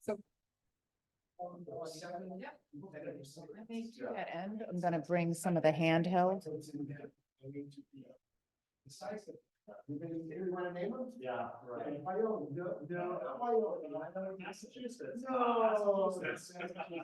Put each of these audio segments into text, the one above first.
So. At end, I'm gonna bring some of the handheld. You want to name them? Yeah, right. Massachusetts. No.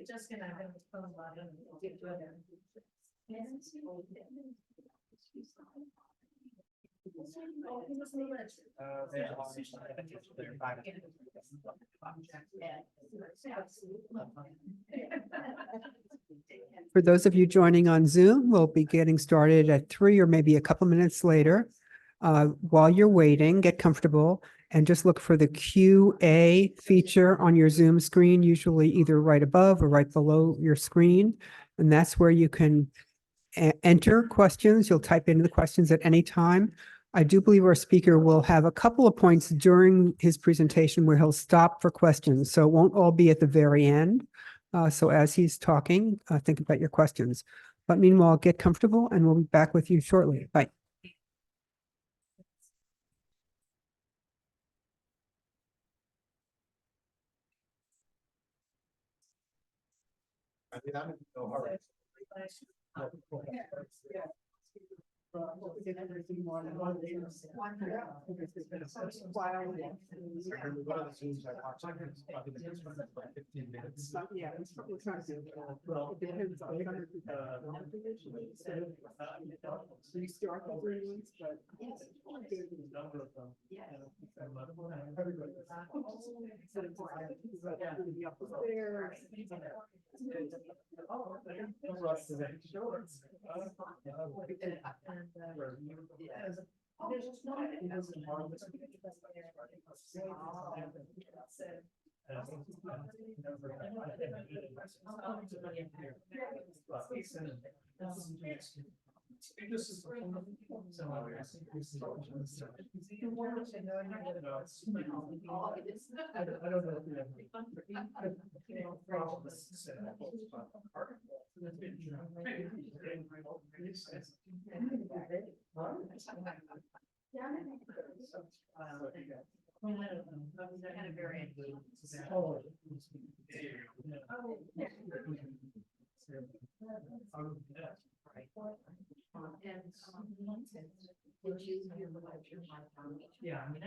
Just gonna have For those of you joining on Zoom, we'll be getting started at 3 or maybe a couple minutes later. While you're waiting, get comfortable and just look for the QA feature on your Zoom screen, usually either right above or right below your screen. And that's where you can enter questions. You'll type in the questions at any time. I do believe our speaker will have a couple of points during his presentation where he'll stop for questions. So it won't all be at the very end. So as he's talking, think about your questions. But meanwhile, get comfortable and we'll be back with you shortly. Bye. I mean, I'm in no hurry. One of the Zooms I watched, I think it's probably the next one, that's like 15 minutes. Yeah, it's not Well, it depends on so you start with ones, but number of them. This is I don't know. Yeah, I mean,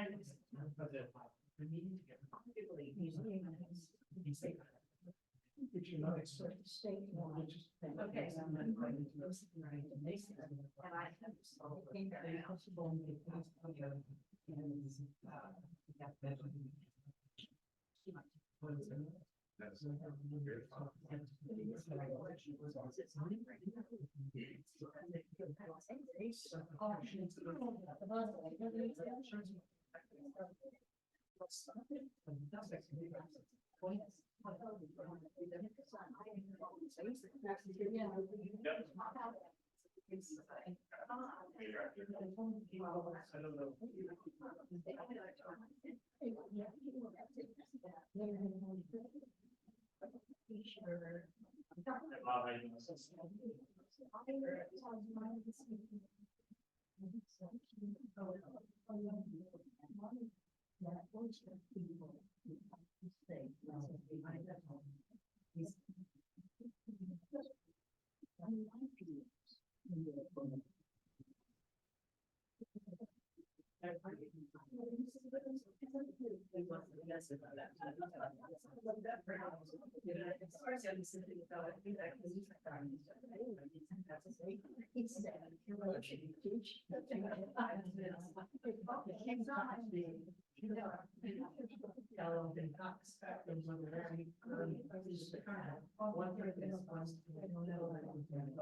Oh,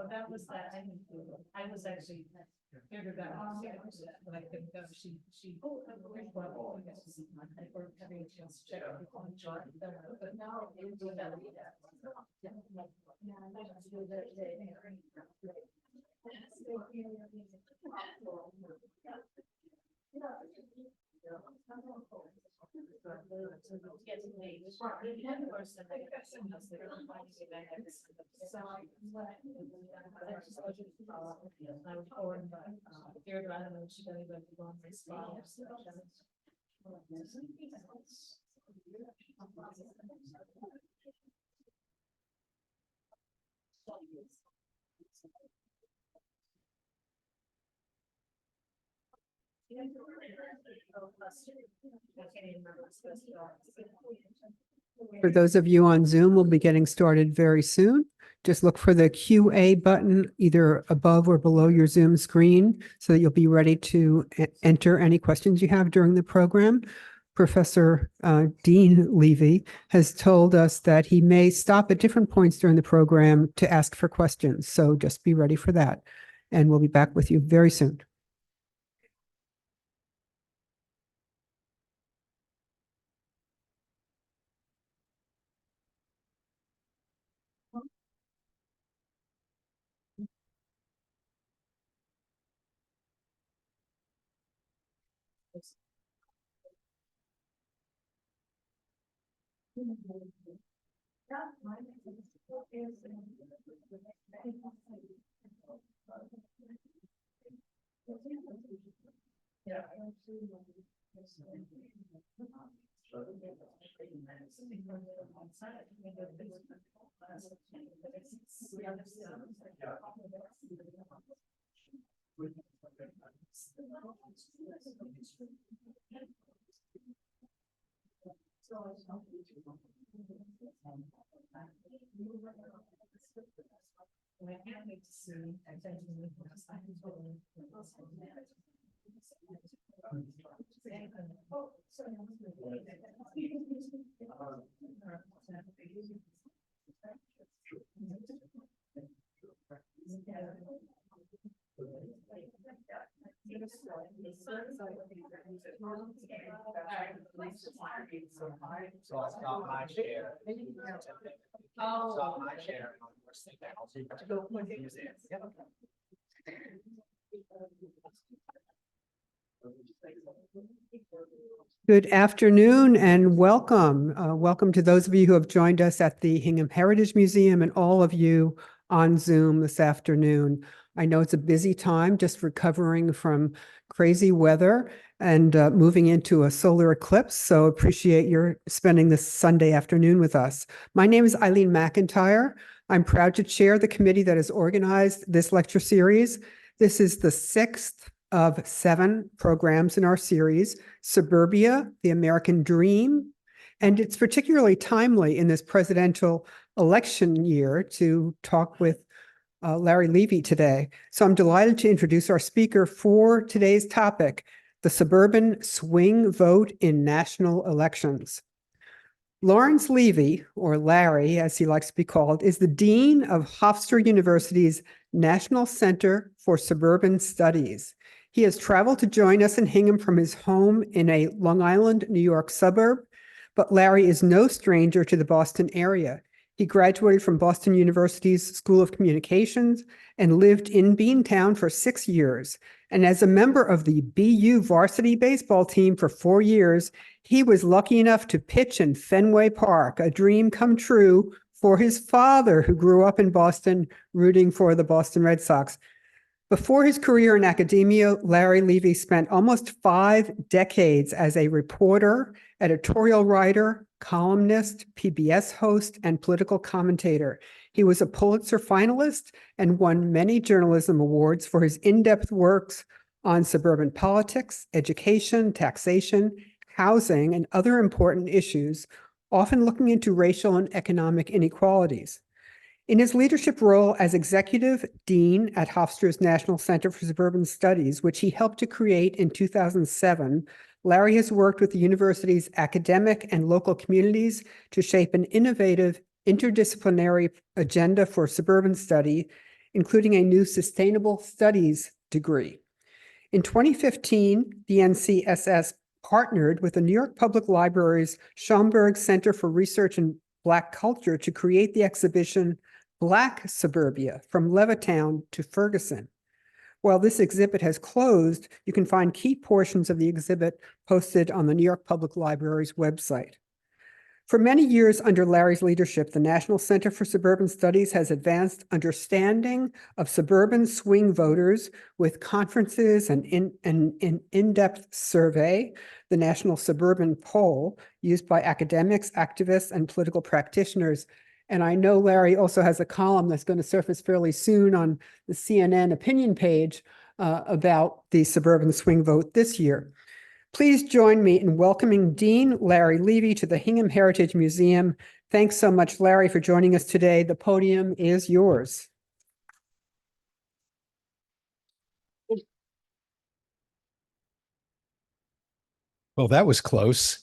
that was that. I was actually. Figured that out, but I couldn't go. She. Or having a chance to check everything on the chart, but now. For those of you on Zoom, we'll be getting started very soon. Just look for the QA button either above or below your Zoom screen so that you'll be ready to enter any questions you have during the program. Professor Dean Levy has told us that he may stop at different points during the program to ask for questions. So just be ready for that. And we'll be back with you very soon. So I'll stop my share. Stop my share. Good afternoon and welcome. Welcome to those of you who have joined us at the Hingham Heritage Museum and all of you on Zoom this afternoon. I know it's a busy time, just recovering from crazy weather and moving into a solar eclipse. So appreciate your spending this Sunday afternoon with us. My name is Eileen McIntyre. I'm proud to chair the committee that has organized this lecture series. This is the 6th of 7 programs in our series, Suburbia, the American Dream. And it's particularly timely in this presidential election year to talk with Larry Levy today. So I'm delighted to introduce our speaker for today's topic, the suburban swing vote in national elections. Lawrence Levy, or Larry as he likes to be called, is the Dean of Hofstra University's National Center for Suburban Studies. He has traveled to join us in Hingham from his home in a Long Island, New York suburb, but Larry is no stranger to the Boston area. He graduated from Boston University's School of Communications and lived in Beantown for 6 years. And as a member of the BU varsity baseball team for 4 years, he was lucky enough to pitch in Fenway Park, a dream come true for his father, who grew up in Boston rooting for the Boston Red Sox. Before his career in academia, Larry Levy spent almost 5 decades as a reporter, editorial writer, columnist, PBS host, and political commentator. He was a Pulitzer finalist and won many journalism awards for his in-depth works on suburban politics, education, taxation, housing, and other important issues, often looking into racial and economic inequalities. In his leadership role as executive dean at Hofstra's National Center for Suburban Studies, which he helped to create in 2007, Larry has worked with the university's academic and local communities to shape an innovative interdisciplinary agenda for suburban study, including a new sustainable studies degree. In 2015, the NCSS partnered with the New York Public Library's Schomburg Center for Research in Black Culture to create the exhibition Black Suburbia, from Levittown to Ferguson. While this exhibit has closed, you can find key portions of the exhibit posted on the New York Public Library's website. For many years under Larry's leadership, the National Center for Suburban Studies has advanced understanding of suburban swing voters with conferences and an in-depth survey, the National Suburban Poll, used by academics, activists, and political practitioners. And I know Larry also has a column that's going to surface fairly soon on the CNN opinion page about the suburban swing vote this year. Please join me in welcoming Dean Larry Levy to the Hingham Heritage Museum. Thanks so much, Larry, for joining us today. The podium is yours. Well, that was close.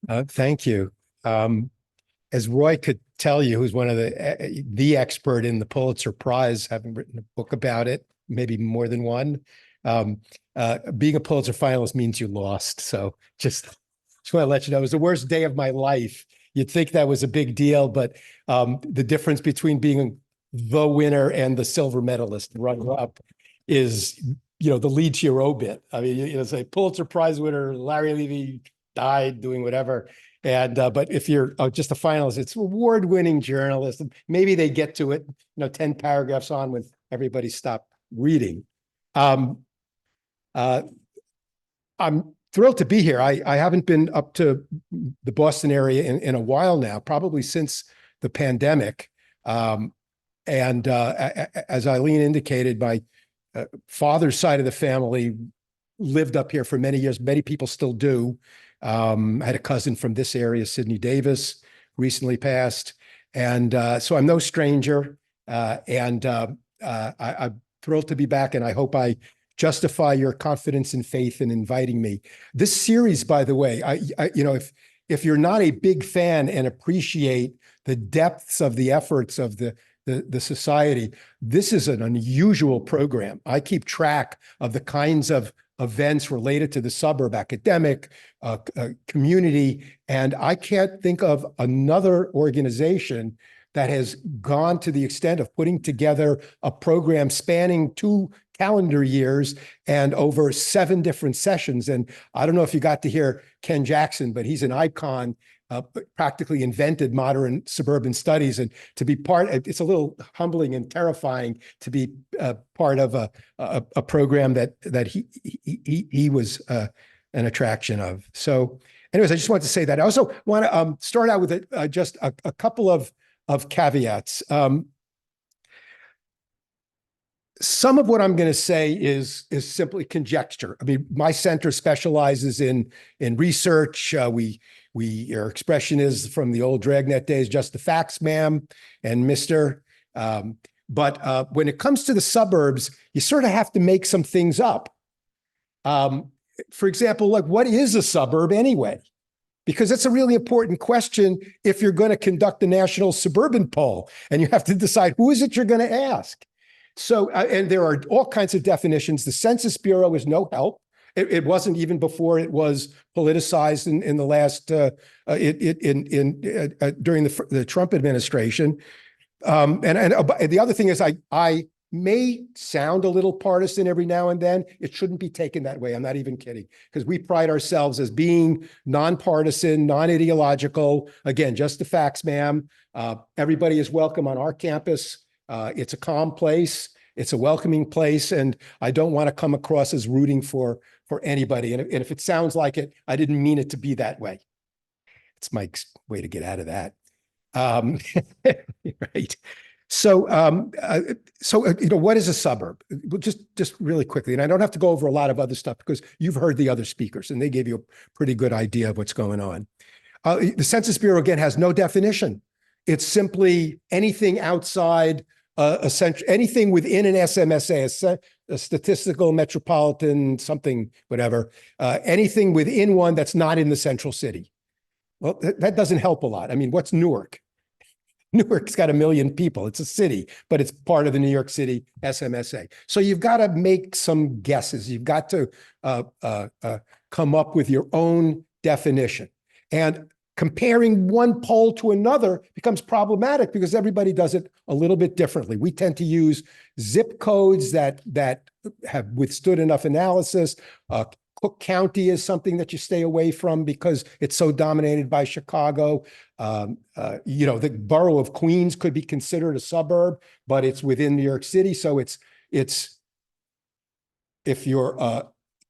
Thank you. As Roy could tell you, who's one of the expert in the Pulitzer Prize, having written a book about it, maybe more than one. Being a Pulitzer finalist means you lost. So just want to let you know, it was the worst day of my life. You'd think that was a big deal, but the difference between being the winner and the silver medalist runner up is, the lead to your obit. I mean, say Pulitzer Prize winner, Larry Levy died doing whatever. And but if you're just a finalist, it's award-winning journalist. Maybe they get to it, 10 paragraphs on when everybody stopped reading. I'm thrilled to be here. I haven't been up to the Boston area in a while now, probably since the pandemic. As Eileen indicated, my father's side of the family lived up here for many years. Many people still do. I had a cousin from this area, Sidney Davis, recently passed. And so I'm no stranger. I'm thrilled to be back, and I hope I justify your confidence and faith in inviting me. This series, by the way, if you're not a big fan and appreciate the depths of the efforts of the society, this is an unusual program. I keep track of the kinds of events related to the suburb, academic, community, and I can't think of another organization that has gone to the extent of putting together a program spanning 2 calendar years and over 7 different sessions. And I don't know if you got to hear Ken Jackson, but he's an icon, practically invented modern suburban studies. And to be part, it's a little humbling and terrifying to be part of a program that he was an attraction of. So anyways, I just wanted to say that. I also want to start out with just a couple of caveats. Some of what I'm going to say is simply conjecture. I mean, my center specializes in research. Our expression is from the old Dragnet days, just the facts, ma'am, and Mr. But when it comes to the suburbs, you sort of have to make some things up. For example, like, what is a suburb anyway? Because that's a really important question if you're going to conduct the national suburban poll, and you have to decide who is it you're going to ask. So, and there are all kinds of definitions. The Census Bureau is no help. It wasn't even before it was politicized in the last during the Trump administration. And the other thing is, I may sound a little partisan every now and then. It shouldn't be taken that way. I'm not even kidding, because we pride ourselves as being nonpartisan, non-ideological. Again, just the facts, ma'am. Everybody is welcome on our campus. It's a calm place. It's a welcoming place. And I don't want to come across as rooting for anybody. And if it sounds like it, I didn't mean it to be that way. It's Mike's way to get out of that. Right. So, what is a suburb? Well, just really quickly, and I don't have to go over a lot of other stuff because you've heard the other speakers and they gave you a pretty good idea of what's going on. The Census Bureau, again, has no definition. It's simply anything outside anything within an SMSA, a statistical metropolitan something, whatever, anything within one that's not in the central city. Well, that doesn't help a lot. I mean, what's Newark? Newark's got 1 million people. It's a city, but it's part of the New York City SMSA. So you've got to make some guesses. You've got to come up with your own definition. And comparing one poll to another becomes problematic because everybody does it a little bit differently. We tend to use zip codes that have withstood enough analysis. Cook County is something that you stay away from because it's so dominated by Chicago. The borough of Queens could be considered a suburb, but it's within New York City. So it's if you're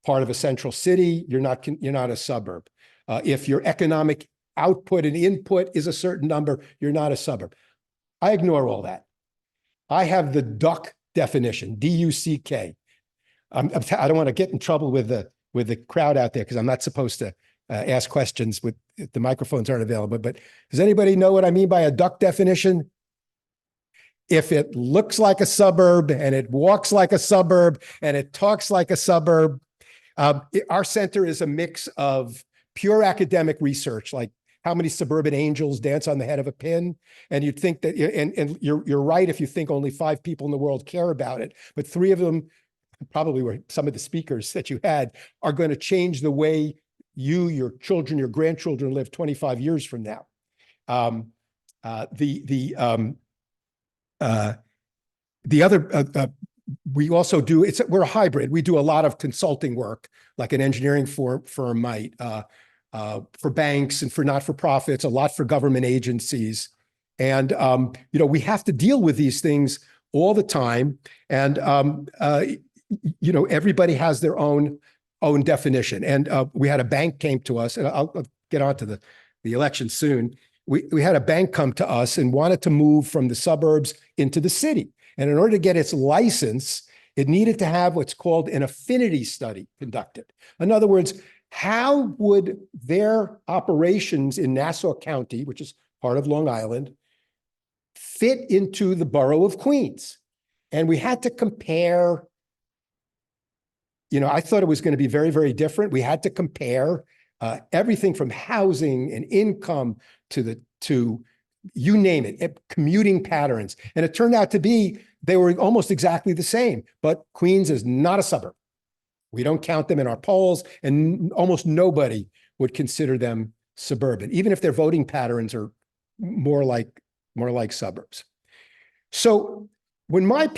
part of a central city, you're not a suburb. If your economic output and input is a certain number, you're not a suburb. I ignore all that. I have the duck definition, D-U-C-K. I don't want to get in trouble with the crowd out there because I'm not supposed to ask questions with if the microphones aren't available. But does anybody know what I mean by a duck definition? If it looks like a suburb and it walks like a suburb and it talks like a suburb, our center is a mix of pure academic research, like how many suburban angels dance on the head of a pin. And you'd think that, and you're right if you think only 5 people in the world care about it, but 3 of them probably were some of the speakers that you had are going to change the way you, your children, your grandchildren live 25 years from now. The other, we also do, we're a hybrid. We do a lot of consulting work, like an engineering firm might, for banks and for not-for-profits, a lot for government agencies. And, we have to deal with these things all the time. And, everybody has their own definition. And we had a bank came to us, and I'll get on to the election soon. We had a bank come to us and wanted to move from the suburbs into the city. And in order to get its license, it needed to have what's called an affinity study conducted. In other words, how would their operations in Nassau County, which is part of Long Island, fit into the borough of Queens? And we had to compare, I thought it was going to be very, very different. We had to compare everything from housing and income to you name it, commuting patterns. And it turned out to be, they were almost exactly the same, but Queens is not a suburb. We don't count them in our polls, and almost nobody would consider them suburban, even if their voting patterns are more like suburbs. So when I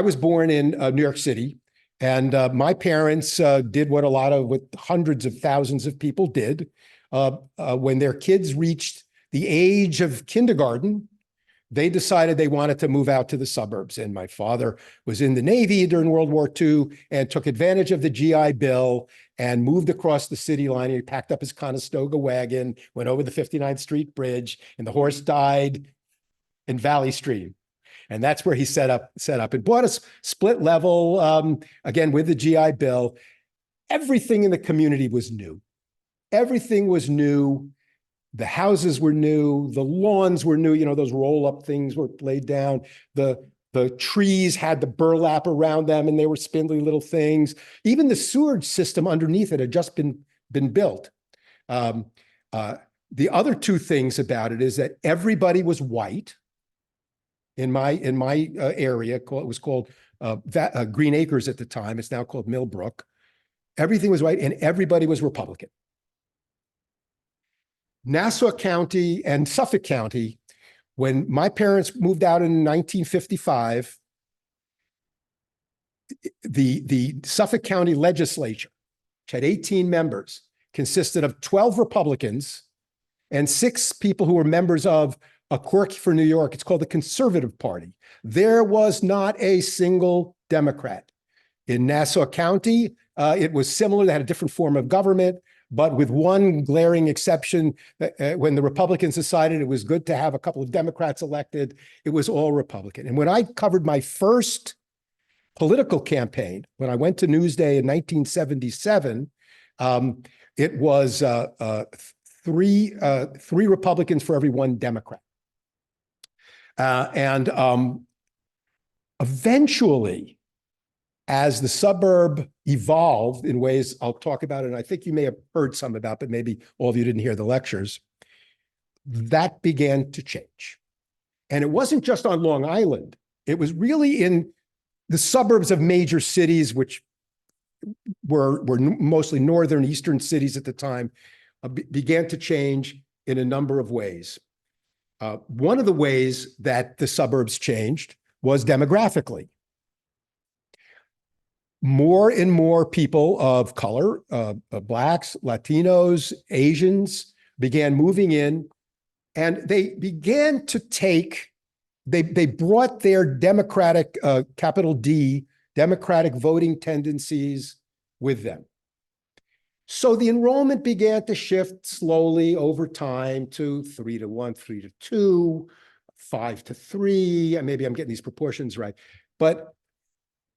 was born in New York City, and my parents did what hundreds of thousands of people did. When their kids reached the age of kindergarten, they decided they wanted to move out to the suburbs. And my father was in the Navy during World War II and took advantage of the GI Bill and moved across the city line. He packed up his Conestoga wagon, went over the 59th Street Bridge, and the horse died in Valley Stream. And that's where he set up and bought a split level, again, with the GI Bill. Everything in the community was new. Everything was new. The houses were new. The lawns were new. Those roll-up things were laid down. The trees had the burlap around them, and they were spindly little things. Even the sewage system underneath it had just been built. The other 2 things about it is that everybody was white. In my area, it was called Green Acres at the time. It's now called Millbrook. Everything was white, and everybody was Republican. Nassau County and Suffolk County, when my parents moved out in 1955, the Suffolk County legislature, which had 18 members, consisted of 12 Republicans and 6 people who were members of a quirk for New York. It's called the Conservative Party. There was not a single Democrat. In Nassau County, it was similar. They had a different form of government, but with one glaring exception. When the Republicans decided it was good to have a couple of Democrats elected, it was all Republican. And when I covered my first political campaign, when I went to Newsday in 1977, it was three Republicans for every 1 Democrat. And eventually, as the suburb evolved in ways I'll talk about, and I think you may have heard some about, but maybe all of you didn't hear the lectures, that began to change. And it wasn't just on Long Island. It was really in the suburbs of major cities, which were mostly northern, eastern cities at the time, began to change in a number of ways. One of the ways that the suburbs changed was demographically. More and more people of color, Blacks, Latinos, Asians, began moving in, and they began to take, they brought their democratic, capital D, democratic voting tendencies with them. So the enrollment began to shift slowly over time to 3-1, 3-2, 5-3. Maybe I'm getting these proportions right. But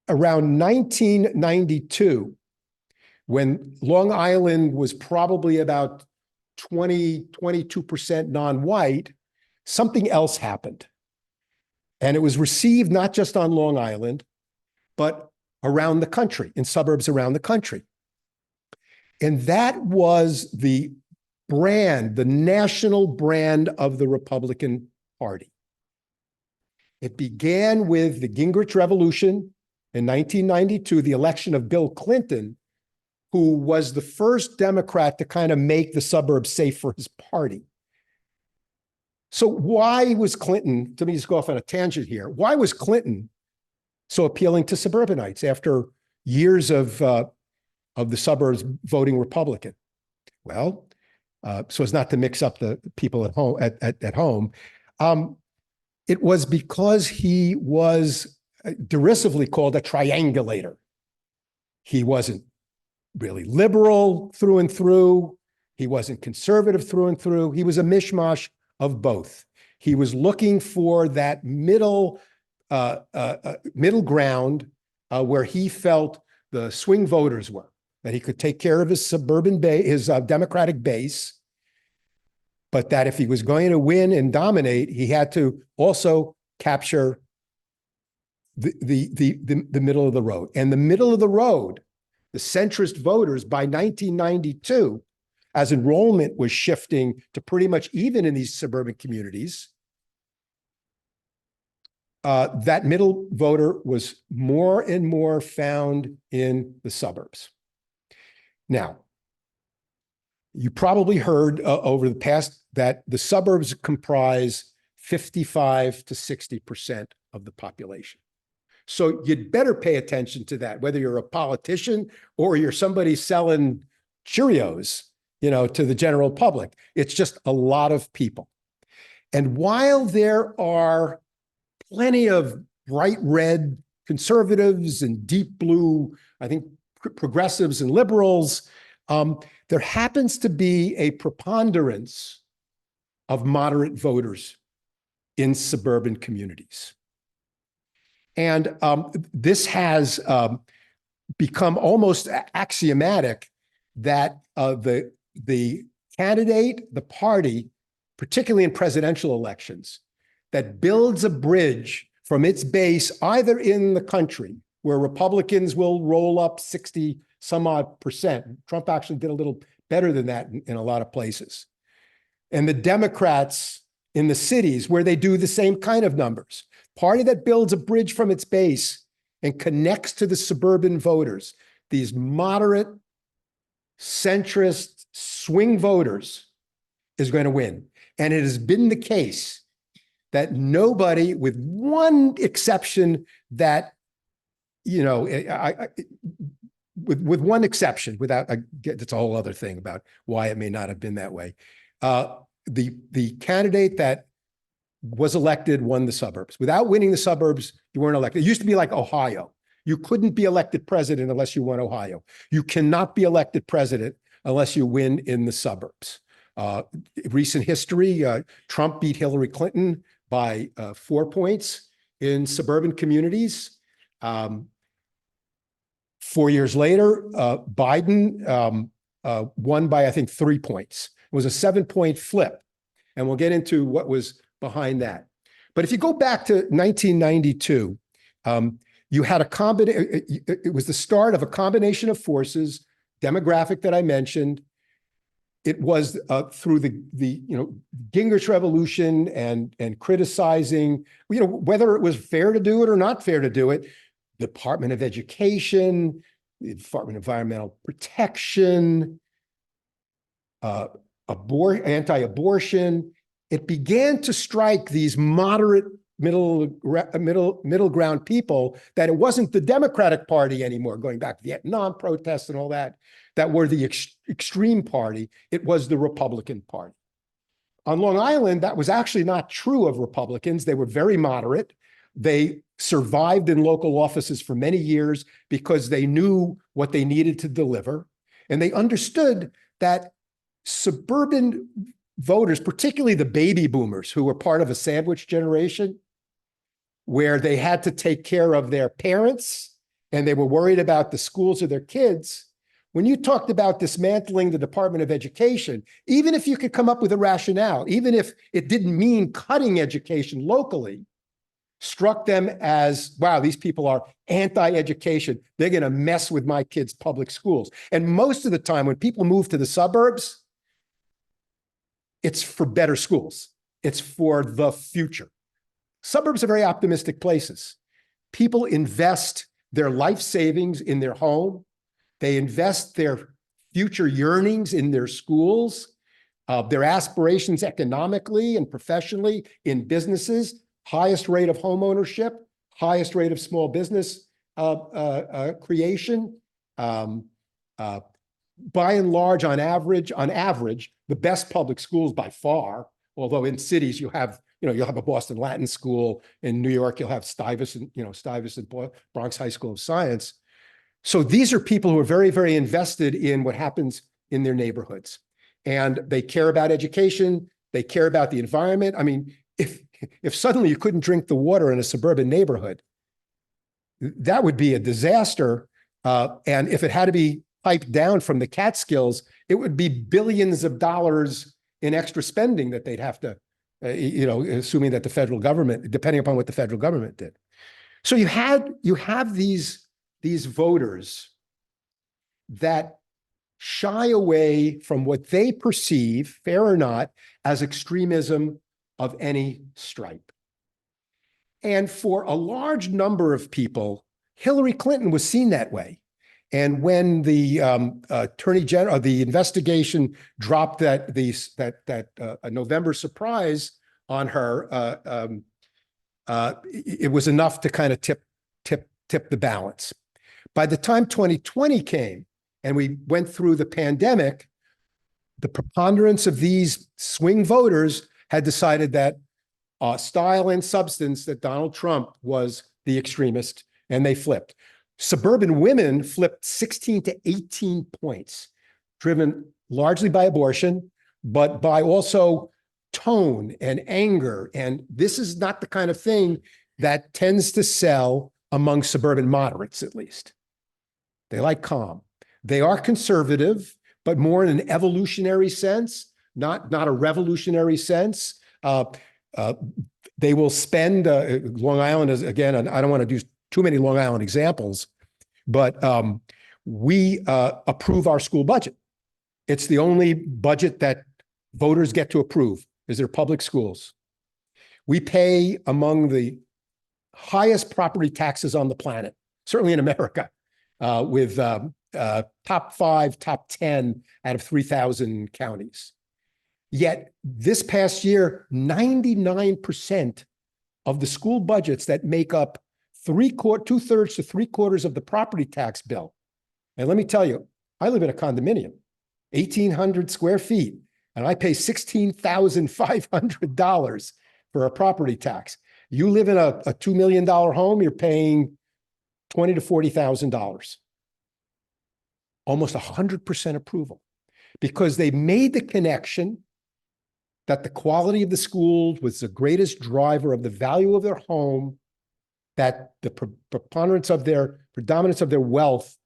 around 1992, when Long Island was probably about 22% non-white, something else happened. And it was received not just on Long Island, but around the country, in suburbs around the country. And that was the brand, the national brand of the Republican Party. It began with the Gingrich Revolution in 1992, the election of Bill Clinton, who was the first Democrat to kind of make the suburbs safe for his party. So why was Clinton, let me just go off on a tangent here, why was Clinton so appealing to suburbanites after years of the suburbs voting Republican? Well, so as not to mix up the people at home, at home, it was because he was derisively called a triangulator. He wasn't really liberal through and through. He wasn't conservative through and through. He was a mishmash of both. He was looking for that middle ground where he felt the swing voters were, that he could take care of his suburban base, his Democratic base, but that if he was going to win and dominate, he had to also capture the middle of the road. And the middle of the road, the centrist voters, by 1992, as enrollment was shifting to pretty much even in these suburban communities, that middle voter was more and more found in the suburbs. Now, you probably heard over the past that the suburbs comprise 55 to 60% of the population. So you'd better pay attention to that, whether you're a politician or you're somebody selling Cheerios, to the general public. It's just a lot of people. And while there are plenty of bright red conservatives and deep blue, I think, progressives and liberals, there happens to be a preponderance of moderate voters in suburban communities. And this has become almost axiomatic that the candidate, the party, particularly in presidential elections, that builds a bridge from its base either in the country, where Republicans will roll up 60 some odd percent. Trump actually did a little better than that in a lot of places. And the Democrats in the cities where they do the same kind of numbers. Party that builds a bridge from its base and connects to the suburban voters, these moderate, centrist, swing voters, is going to win. And it has been the case that nobody, with one exception that, with one exception, that's a whole other thing about why it may not have been that way. The candidate that was elected won the suburbs. Without winning the suburbs, you weren't elected. It used to be like Ohio. You couldn't be elected president unless you won Ohio. You cannot be elected president unless you win in the suburbs. Recent history, Trump beat Hillary Clinton by 4 points in suburban communities. 4 years later, Biden won by, I think, 3 points. It was a 7-point flip. And we'll get into what was behind that. But if you go back to 1992, you had a combination, it was the start of a combination of forces, demographic that I mentioned. It was through the Gingrich Revolution and criticizing, whether it was fair to do it or not fair to do it. Department of Education, the Department of Environmental Protection, anti-abortion. It began to strike these moderate middle ground people that it wasn't the Democratic Party anymore, going back to Vietnam protests and all that were the extreme party. It was the Republican Party. On Long Island, that was actually not true of Republicans. They were very moderate. They survived in local offices for many years because they knew what they needed to deliver. And they understood that suburban voters, particularly the baby boomers who were part of a sandwich generation, where they had to take care of their parents and they were worried about the schools of their kids. When you talked about dismantling the Department of Education, even if you could come up with a rationale, even if it didn't mean cutting education locally, struck them as, wow, these people are anti-education. They're going to mess with my kids' public schools. And most of the time when people move to the suburbs, it's for better schools. It's for the future. Suburbs are very optimistic places. People invest their life savings in their home. They invest their future yearnings in their schools, their aspirations economically and professionally in businesses, highest rate of home ownership, highest rate of small business creation. By and large, on average, the best public schools by far, although in cities you'll have a Boston Latin School, in New York you'll have Stuyvesant and Bronx High School of Science. So these are people who are very, very invested in what happens in their neighborhoods. And they care about education, they care about the environment. I mean, if suddenly you couldn't drink the water in a suburban neighborhood, that would be a disaster. And if it had to be piped down from the Catskills, it would be billions of dollars in extra spending that they'd have to, assuming that the federal government, depending upon what the federal government did. So you have these voters that shy away from what they perceive, fair or not, as extremism of any stripe. And for a large number of people, Hillary Clinton was seen that way. And when the Attorney General, the investigation dropped that November surprise on her, it was enough to kind of tip the balance. By the time 2020 came and we went through the pandemic, the preponderance of these swing voters had decided that style and substance, that Donald Trump was the extremist, and they flipped. Suburban women flipped 16 to 18 points, driven largely by abortion, but by also tone and anger. And this is not the kind of thing that tends to sell among suburban moderates, at least. They like calm. They are conservative, but more in an evolutionary sense, not a revolutionary sense. They will spend, Long Island is, again, and I don't want to do too many Long Island examples, but we approve our school budget. It's the only budget that voters get to approve, is their public schools. We pay among the highest property taxes on the planet, certainly in America, with top 5, top 10 out of 3,000 counties. Yet this past year, 99% of the school budgets that make up 2/3 to 3/4 of the property tax bill. And let me tell you, I live in a condominium, 1,800 square feet, and I pay $16,500 for a property tax. You live in a $2 million home, you're paying $20,000 to $40,000. Almost 100% approval, because they made the connection that the quality of the schools was the greatest driver of the value of their home, that the predominance of their wealth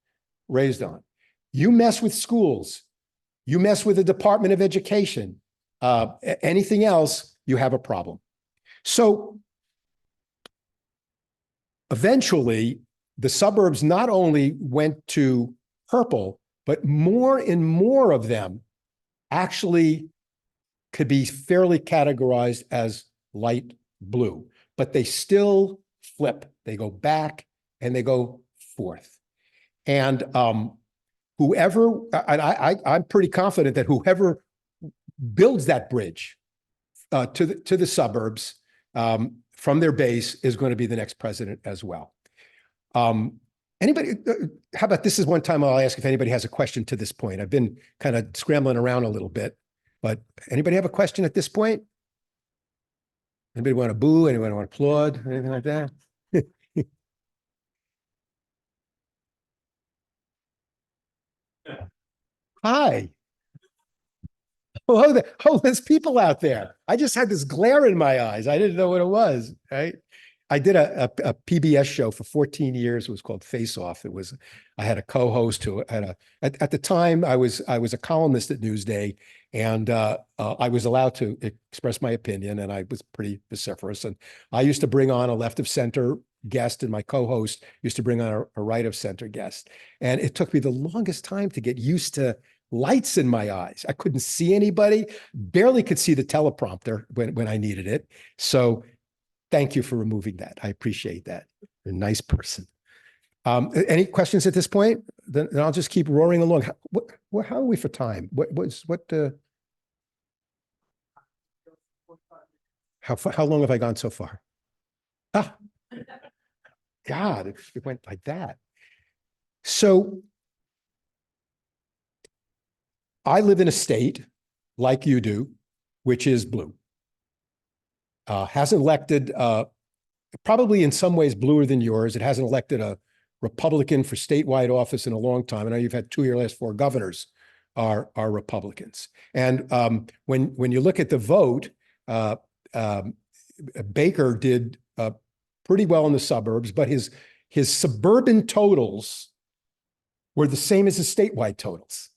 raised on. You mess with schools, you mess with the Department of Education, anything else, you have a problem. So eventually, the suburbs not only went to purple, but more and more of them actually could be fairly categorized as light blue, but they still flip. They go back and they go forth. And whoever, and I'm pretty confident that whoever builds that bridge to the suburbs from their base is going to be the next president as well. Anybody, how about this is one time I'll ask if anybody has a question to this point. I've been kind of scrambling around a little bit, but anybody have a question at this point? Anybody want to boo? Anybody want to applaud? Anything like that? Hi. Oh, there's people out there. I just had this glare in my eyes. I didn't know what it was, right? I did a PBS show for 14 years. It was called Face Off. I had a co-host who had at the time I was a columnist at Newsday, and I was allowed to express my opinion, and I was pretty vociferous. And I used to bring on a left of center guest, and my co-host used to bring on a right of center guest. And it took me the longest time to get used to lights in my eyes. I couldn't see anybody, barely could see the teleprompter when I needed it. So thank you for removing that. I appreciate that. You're a nice person. Any questions at this point? Then I'll just keep roaring along. How are we for time? How long have I gone so far? Ah, God, it went like that. So I live in a state like you do, which is blue. Hasn't elected, probably in some ways bluer than yours. It hasn't elected a Republican for statewide office in a long time. I know you've had 2 of your last 4 governors are Republicans. And when you look at the vote, Baker did pretty well in the suburbs, but his suburban totals were the same as his statewide totals.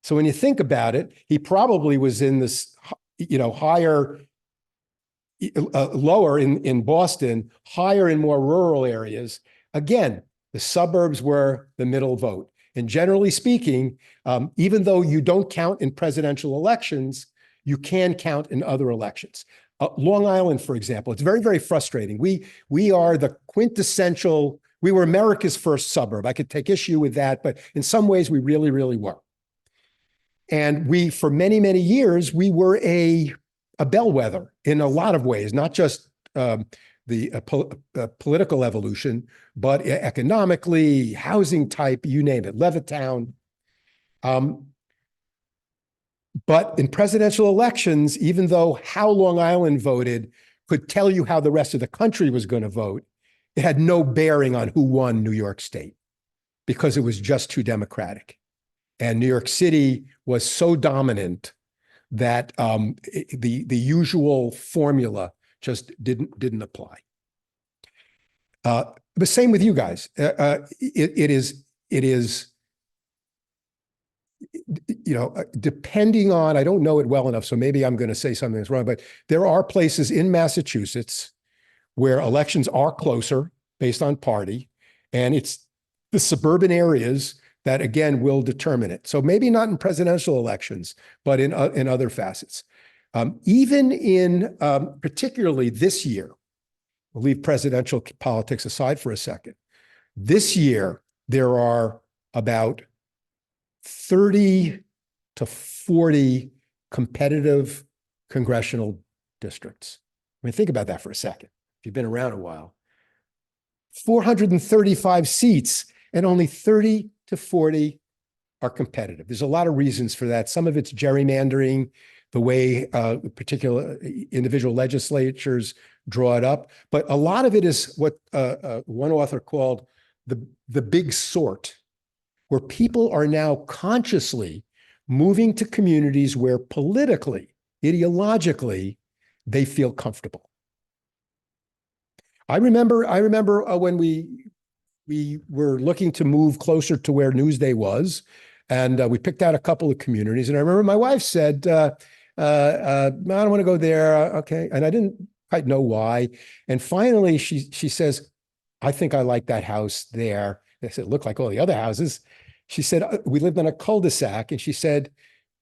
So when you think about it, he probably was in this, higher, lower in Boston, higher in more rural areas. Again, the suburbs were the middle vote. And generally speaking, even though you don't count in presidential elections, you can count in other elections. Long Island, for example, it's very, very frustrating. We are the quintessential, we were America's first suburb. I could take issue with that, but in some ways we really, really were. And for many, many years, we were a bellwether in a lot of ways, not just the political evolution, but economically, housing type, you name it, Levittown. But in presidential elections, even though how Long Island voted could tell you how the rest of the country was going to vote, it had no bearing on who won New York State because it was just too Democratic. And New York City was so dominant that the usual formula just didn't apply. But same with you guys. It is, depending on, I don't know it well enough, so maybe I'm going to say something that's wrong, but there are places in Massachusetts where elections are closer based on party, and it's the suburban areas that, again, will determine it. So maybe not in presidential elections, but in other facets. Even in particularly this year, we'll leave presidential politics aside for a second. This year, there are about 30 to 40 competitive congressional districts. I mean, think about that for a second. If you've been around a while, 435 seats and only 30 to 40 are competitive. There's a lot of reasons for that. Some of it's gerrymandering, the way particular individual legislatures draw it up. But a lot of it is what one author called the big sort, where people are now consciously moving to communities where politically, ideologically, they feel comfortable. I remember when we were looking to move closer to where Newsday was, and we picked out a couple of communities. And I remember my wife said, I don't want to go there. Okay. And I didn't quite know why. And finally, she says, I think I like that house there. I said, it looked like all the other houses. She said, we lived in a cul-de-sac. And she said,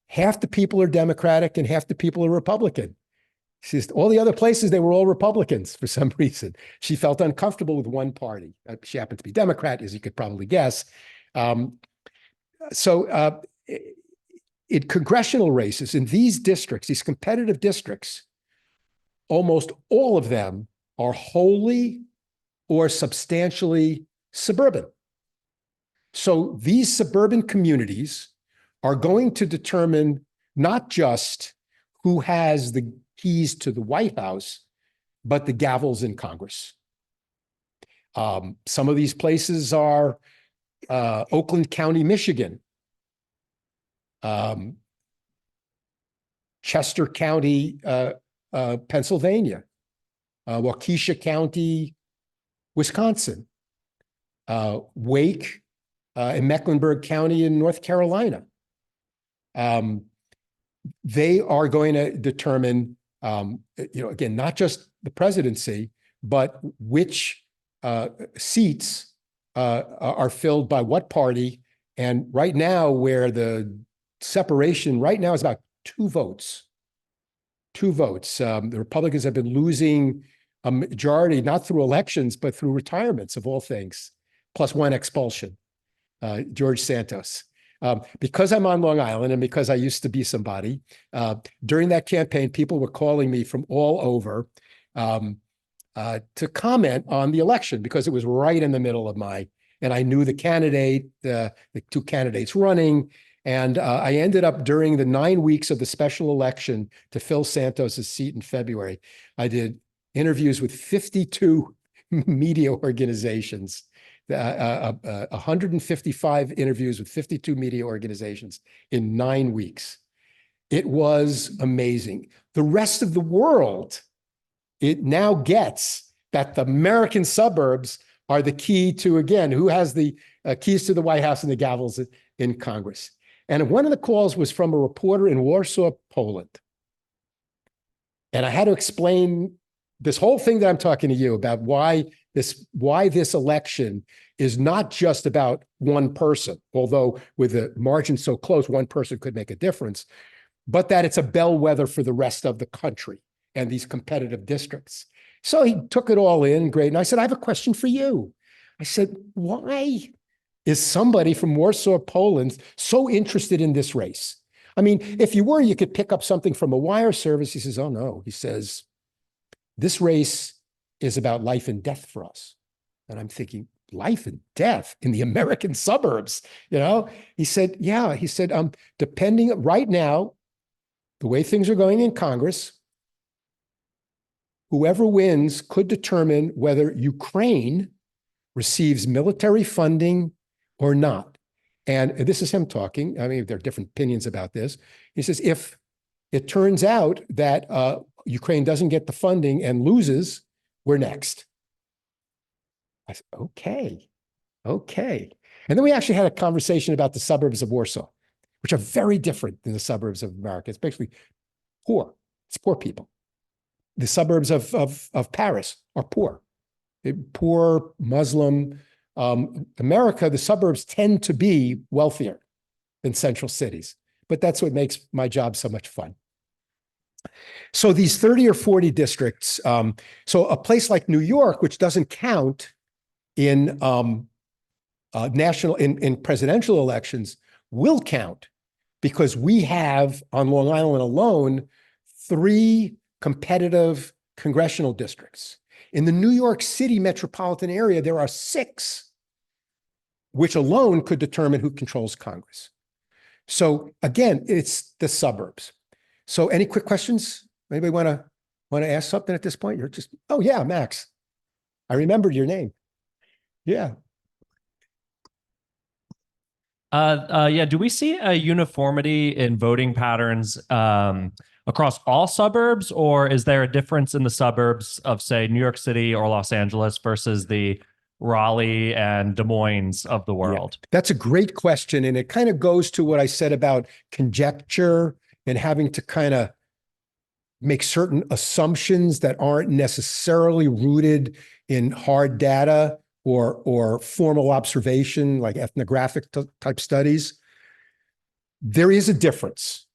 half the people are Democratic and half the people are Republican. She said, all the other places, they were all Republicans for some reason. She felt uncomfortable with one party. She happened to be Democrat, as you could probably guess. So in congressional races, in these districts, these competitive districts, almost all of them are wholly or substantially suburban. So these suburban communities are going to determine not just who has the keys to the White House, but the gavels in Congress. Some of these places are Oakland County, Michigan, Chester County, Pennsylvania, Waukesha County, Wisconsin, Wake in Mecklenburg County in North Carolina. They are going to determine, again, not just the presidency, but which seats are filled by what party. And right now, where the separation right now is about 2 votes. 2 votes. The Republicans have been losing a majority, not through elections, but through retirements of all things, plus 1 expulsion, George Santos. Because I'm on Long Island and because I used to be somebody, during that campaign, people were calling me from all over to comment on the election because it was right in the middle of and I knew the candidate, the 2 candidates running. And I ended up during the 9 weeks of the special election to fill Santos's seat in February. I did interviews with 52 media organizations, 155 interviews with 52 media organizations in 9 weeks. It was amazing. The rest of the world, it now gets that the American suburbs are the key to, again, who has the keys to the White House and the gavels in Congress. And one of the calls was from a reporter in Warsaw, Poland. And I had to explain this whole thing that I'm talking to you about, why this election is not just about one person, although with the margin so close, one person could make a difference, but that it's a bellwether for the rest of the country and these competitive districts. So he took it all in, great. And I said, I have a question for you. I said, why is somebody from Warsaw, Poland so interested in this race? I mean, if you were, you could pick up something from a wire service. He says, oh no. He says, this race is about life and death for us. And I'm thinking, life and death in the American suburbs, He said, yeah. He said, depending right now, the way things are going in Congress, whoever wins could determine whether Ukraine receives military funding or not. And this is him talking. I mean, there are different opinions about this. He says, if it turns out that Ukraine doesn't get the funding and loses, we're next. I said, okay. And then we actually had a conversation about the suburbs of Warsaw, which are very different than the suburbs of America. It's basically poor. It's poor people. The suburbs of Paris are poor. Poor Muslim. America, the suburbs tend to be wealthier than central cities, but that's what makes my job so much fun. So these 30 or 40 districts, so a place like New York, which doesn't count in in presidential elections, will count because we have on Long Island alone 3 competitive congressional districts. In the New York City metropolitan area, there are 6, which alone could determine who controls Congress. So again, it's the suburbs. So any quick questions? Anybody want to ask something at this point? You're just, oh yeah, Max. I remembered your name. Yeah. Yeah. Do we see a uniformity in voting patterns across all suburbs, or is there a difference in the suburbs of, say, New York City or Los Angeles versus the Raleigh and Des Moines of the world? Yeah, that's a great question. And it kind of goes to what I said about conjecture and having to kind of make certain assumptions that aren't necessarily rooted in hard data or formal observation, like ethnographic type studies, there is a difference.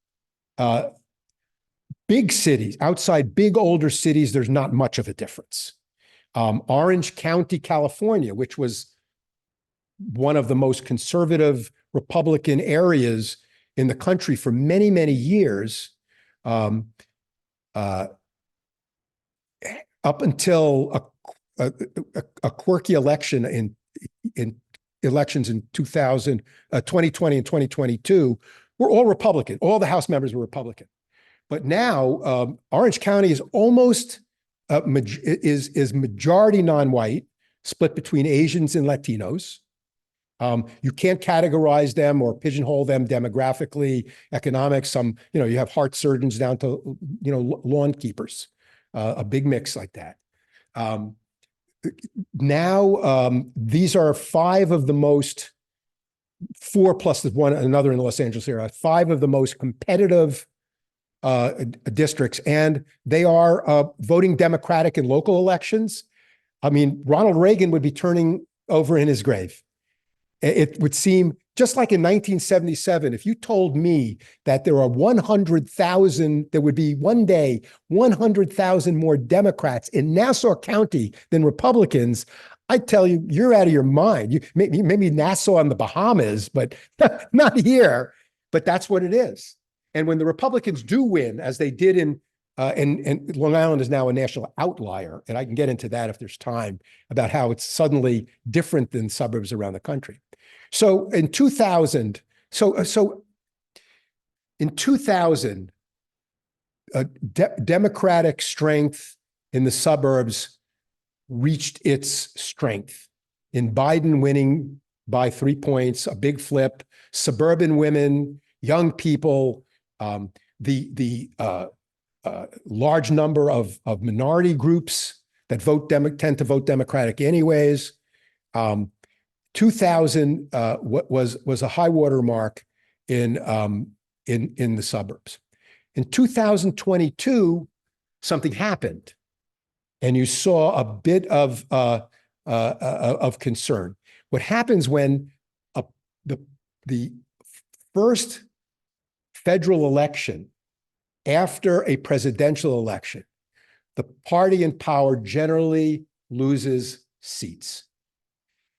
Big cities, outside big older cities, there's not much of a difference. Orange County, California, which was one of the most conservative Republican areas in the country for many, many years, up until a quirky election in elections in 2020 and 2022, were all Republican. All the House members were Republican. But now Orange County is almost is majority non-white, split between Asians and Latinos. You can't categorize them or pigeonhole them demographically, economics. Some, you have heart surgeons down to, lawn keepers, a big mix like that. Now, these are four plus another in the Los Angeles area, 5 of the most competitive districts, and they are voting Democratic in local elections. I mean, Ronald Reagan would be turning over in his grave. It would seem, just like in 1977, if you told me that there are 100,000, there would be one day 100,000 more Democrats in Nassau County than Republicans, I'd tell you, you're out of your mind. Maybe Nassau on the Bahamas, but not here. But that's what it is. And when the Republicans do win, as they did and Long Island is now a national outlier, and I can get into that if there's time, about how it's suddenly different than suburbs around the country. So in 2000, Democratic strength in the suburbs reached its strength in Biden winning by 3 points, a big flip, suburban women, young people, the large number of minority groups that tend to vote Democratic anyways. 2000 was a high water mark in the suburbs. In 2022, something happened, and you saw a bit of concern. What happens when the first federal election after a presidential election, the party in power generally loses seats.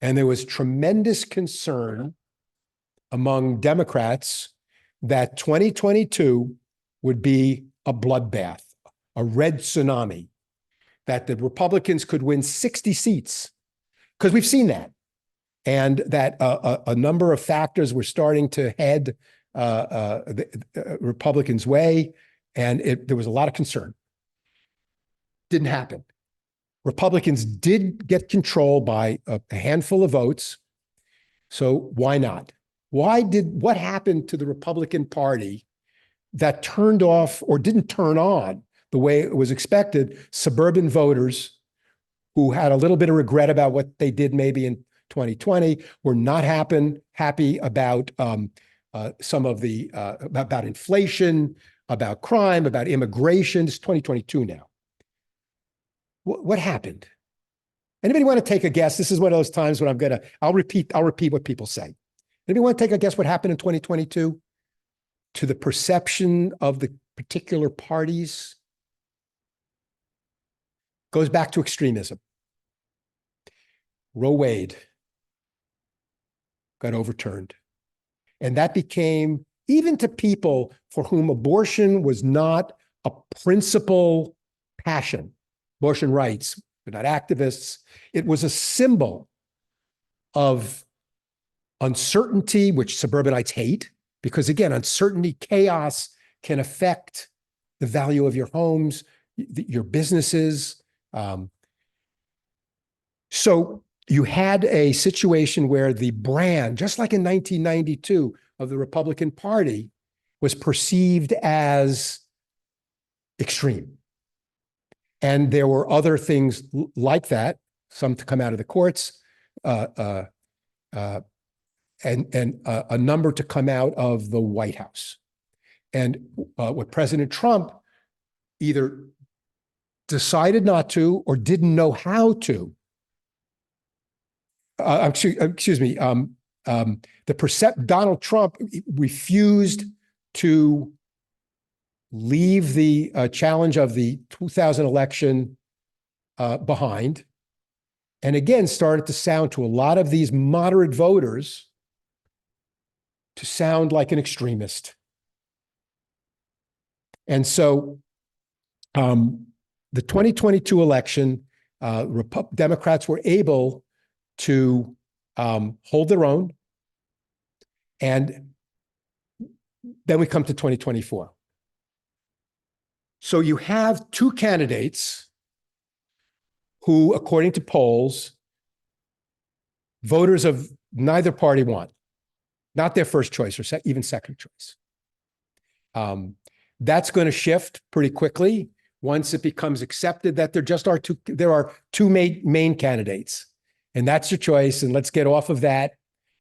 And there was tremendous concern among Democrats that 2022 would be a bloodbath, a red tsunami, that the Republicans could win 60 seats, because we've seen that. And that a number of factors were starting to head the Republicans' way, and there was a lot of concern. Didn't happen. Republicans did get control by a handful of votes. So why not? What happened to the Republican Party that turned off or didn't turn on the way it was expected suburban voters who had a little bit of regret about what they did maybe in 2020, were not happy about some of the, about inflation, about crime, about immigration? It's 2022 now. What happened? Anybody want to take a guess? This is one of those times when I'll repeat what people say. Anybody want to take a guess what happened in 2022 to the perception of the particular parties? Goes back to extremism. Roe Wade got overturned. And that became, even to people for whom abortion was not a principal passion, abortion rights, but not activists, it was a symbol of uncertainty, which suburbanites hate, because again, uncertainty, chaos can affect the value of your homes, your businesses. So you had a situation where the brand, just like in 1992, of the Republican Party was perceived as extreme. And there were other things like that, some to come out of the courts, and a number to come out of the White House. And what President Trump either decided not to or didn't know how to excuse me, Donald Trump refused to leave the challenge of the 2000 election behind. And again, started to sound to a lot of these moderate voters to sound like an extremist. And so the 2022 election, Democrats were able to hold their own. And then we come to 2024. So you have two candidates who, according to polls, voters of neither party want, not their first choice or even second choice. That's going to shift pretty quickly once it becomes accepted that there are two main candidates, and that's your choice. And let's get off of that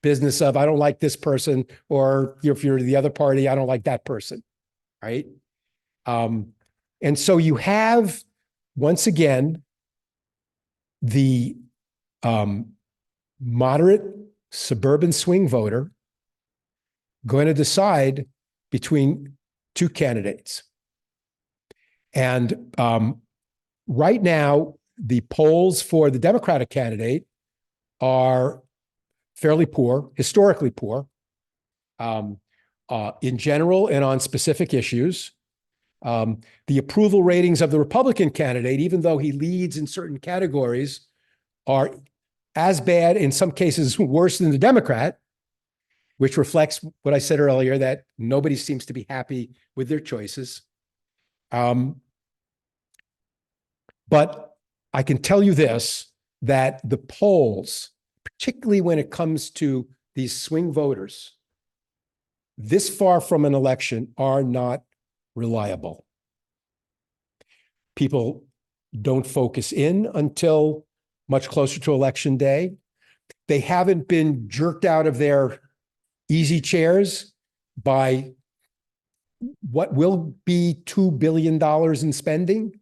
business of I don't like this person, or if you're the other party, I don't like that person, right? And so you have, once again, the moderate suburban swing voter going to decide between two candidates. And right now, the polls for the Democratic candidate are fairly poor, historically poor, in general and on specific issues. The approval ratings of the Republican candidate, even though he leads in certain categories, are as bad, in some cases worse than the Democrat, which reflects what I said earlier, that nobody seems to be happy with their choices. But I can tell you this, that the polls, particularly when it comes to these swing voters, this far from an election, are not reliable. People don't focus in until much closer to election day. They haven't been jerked out of their easy chairs by what will be $2 billion in spending.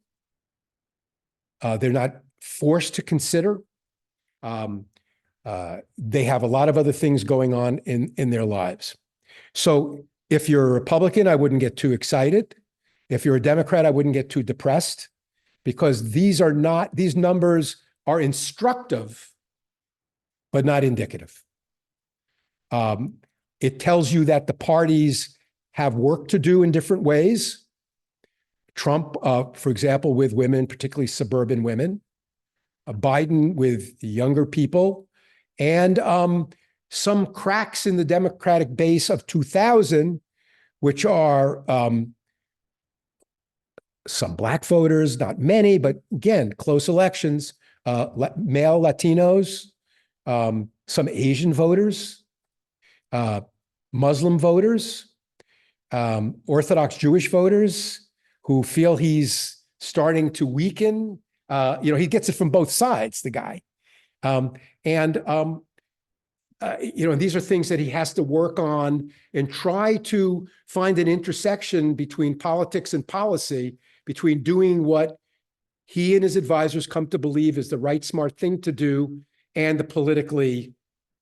They're not forced to consider. They have a lot of other things going on in their lives. So if you're a Republican, I wouldn't get too excited. If you're a Democrat, I wouldn't get too depressed, because these numbers are instructive, but not indicative. It tells you that the parties have work to do in different ways. Trump, for example, with women, particularly suburban women, Biden with younger people, and some cracks in the Democratic base of 2000, which are some Black voters, not many, but again, close elections, male Latinos, some Asian voters, Muslim voters, Orthodox Jewish voters who feel he's starting to weaken. He gets it from both sides, the guy. And these are things that he has to work on and try to find an intersection between politics and policy, between doing what he and his advisors come to believe is the right, smart thing to do and the politically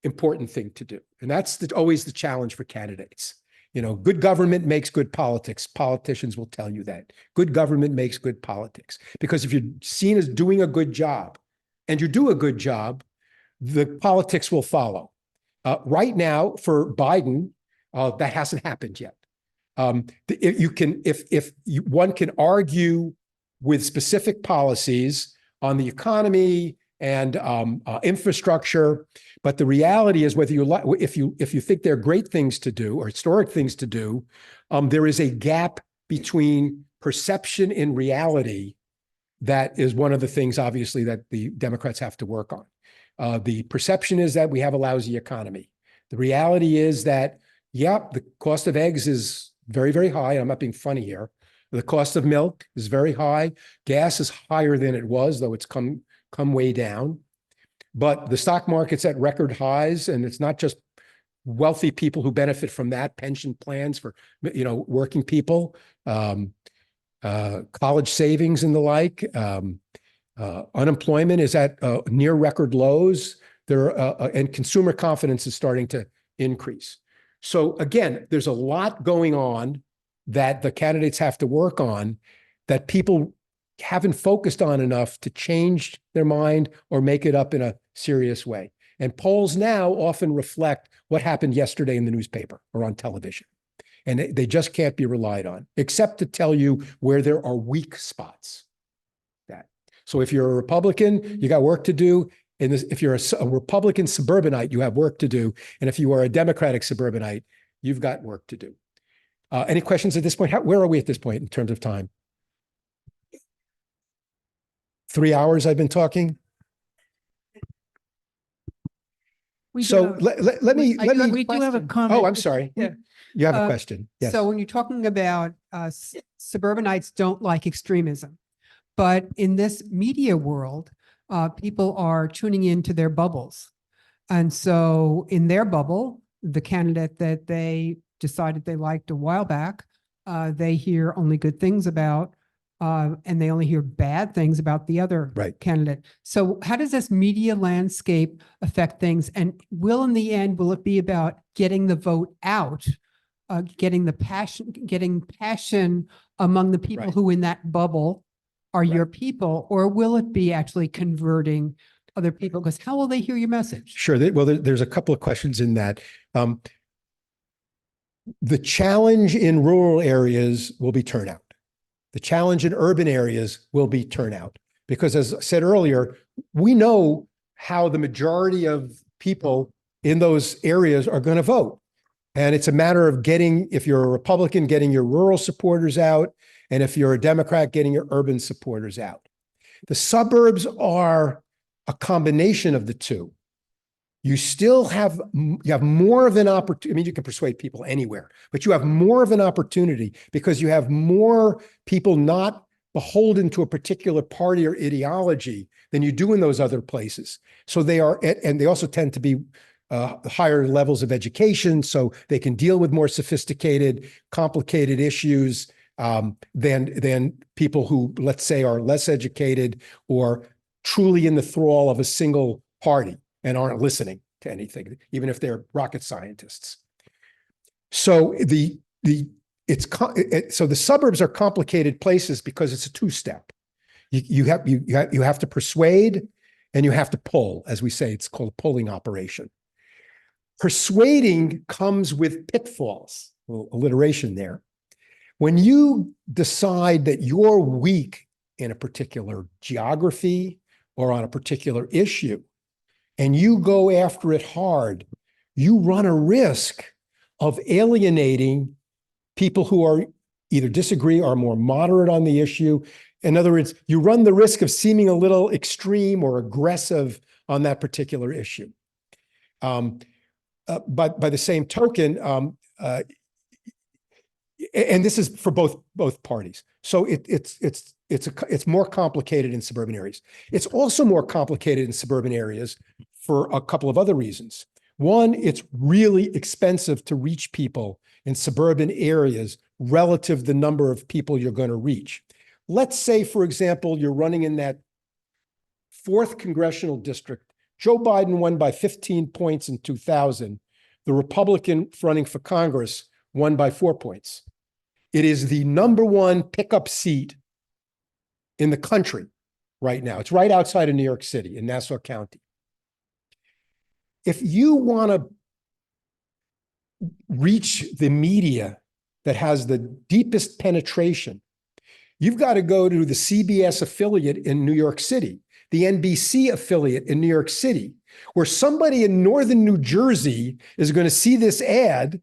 important thing to do. And that's always the challenge for candidates. Good government makes good politics. Politicians will tell you that. Good government makes good politics. Because if you're seen as doing a good job and you do a good job, the politics will follow. Right now, for Biden, that hasn't happened yet. One can argue with specific policies on the economy and infrastructure, but the reality is, whether if you think they're great things to do or historic things to do, there is a gap between perception and reality. That is one of the things, obviously, that the Democrats have to work on. The perception is that we have a lousy economy. The reality is that, the cost of eggs is very, very high. I'm not being funny here. The cost of milk is very high. Gas is higher than it was, though it's come way down. But the stock market's at record highs, and it's not just wealthy people who benefit from that, pension plans for, working people, college savings and the like. Unemployment is at near record lows. And consumer confidence is starting to increase. So again, there's a lot going on that the candidates have to work on that people haven't focused on enough to change their mind or make it up in a serious way. And polls now often reflect what happened yesterday in the newspaper or on television. And they just can't be relied on, except to tell you where there are weak spots. So if you're a Republican, you got work to do. And if you're a Republican suburbanite, you have work to do. And if you are a Democratic suburbanite, you've got work to do. Any questions at this point? Where are we at this point in terms of time? 3 hours I've been talking. We So do have- let me. we do have a comment. Oh, I'm sorry. Yeah. You have a Uh, question. Yes. So when you're talking about suburbanites don't like extremism, but in this media world, people are tuning into their bubbles. And so in their bubble, the candidate that they decided they liked a while back, they hear only good things about, and they only hear bad things about the other Right. candidate. So how does this media landscape affect things? And in the end, will it be about getting the vote out, getting passion among the people Right. who in that bubble are Right. your people, or will it be actually converting other people? Because how will they hear your message? Sure. Well, there's a couple of questions in that. The challenge in rural areas will be turnout. The challenge in urban areas will be turnout. Because as I said earlier, we know how the majority of people in those areas are going to vote. And it's a matter of if you're a Republican, getting your rural supporters out. And if you're a Democrat, getting your urban supporters out. The suburbs are a combination of the two. You still have more of an opportunity. I mean, you can persuade people anywhere, but you have more of an opportunity because you have more people not beholden to a particular party or ideology than you do in those other places. So they are, and they also tend to be higher levels of education, so they can deal with more sophisticated, complicated issues than people who, let's say, are less educated or truly in the thrall of a single party and aren't listening to anything, even if they're rocket scientists. So the suburbs are complicated places because it's a two-step. You have to persuade and you have to pull, as we say. It's called a pulling operation. Persuading comes with pitfalls, a little alliteration there. When you decide that you're weak in a particular geography or on a particular issue, and you go after it hard, you run a risk of alienating people who are either disagree or more moderate on the issue. In other words, you run the risk of seeming a little extreme or aggressive on that particular issue. But by the same token, and this is for both parties. So it's more complicated in suburban areas. It's also more complicated in suburban areas for a couple of other reasons. One, it's really expensive to reach people in suburban areas relative to the number of people you're going to reach. Let's say, for example, you're running in that 4th congressional district. Joe Biden won by 15 points in 2000. The Republican running for Congress won by 4 points. It is the #1 pickup seat in the country right now. It's right outside of New York City in Nassau County. If you want to reach the media that has the deepest penetration, you've got to go to the CBS affiliate in New York City, the NBC affiliate in New York City, where somebody in northern New Jersey is going to see this ad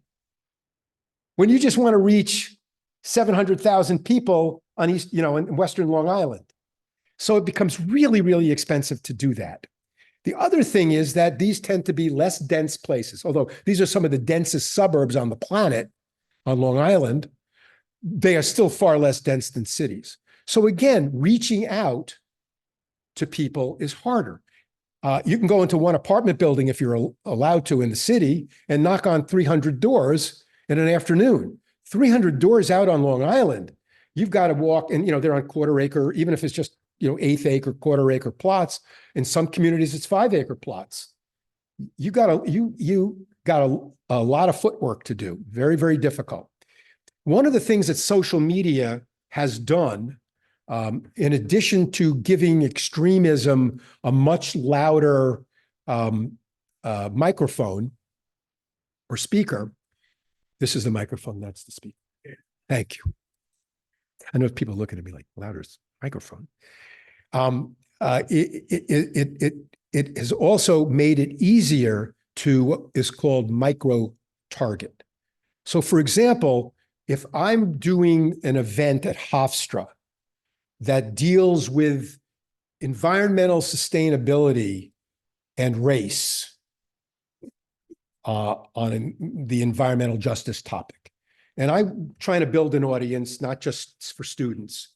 when you just want to reach 700,000 people on in Western Long Island. So it becomes really, really expensive to do that. The other thing is that these tend to be less dense places, although these are some of the densest suburbs on the planet on Long Island. They are still far less dense than cities. So again, reaching out to people is harder. You can go into one apartment building if you're allowed to in the city and knock on 300 doors in an afternoon. 300 doors out on Long Island, you've got to walk, and they're on quarter acre, even if it's just 1/8 acre, quarter acre plots. In some communities, it's 5 acre plots. you got a lot of footwork to do. Very, very difficult. One of the things that social media has done, in addition to giving extremism a much louder microphone or speaker, this is the microphone, that's the speaker. Thank you. I know people looking at me like, louder microphone. It has also made it easier to what is called micro target. So for example, if I'm doing an event at Hofstra that deals with environmental sustainability and race on the environmental justice topic, and I'm trying to build an audience, not just for students.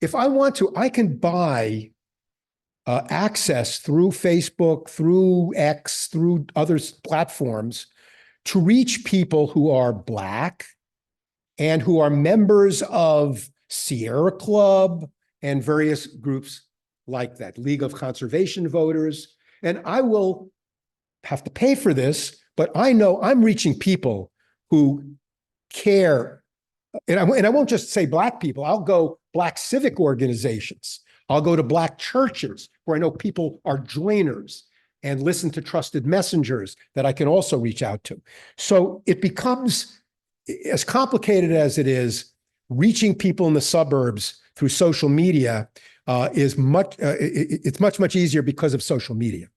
If I want to, I can buy access through Facebook, through X, through other platforms to reach people who are Black and who are members of Sierra Club and various groups like that, League of Conservation Voters. And I will have to pay for this, but I know I'm reaching people who care. And I won't just say Black people, I'll go Black civic organizations. I'll go to Black churches where I know people are joiners and listen to trusted messengers that I can also reach out to. So it becomes, as complicated as it is, reaching people in the suburbs through social media is it's much easier because of social media.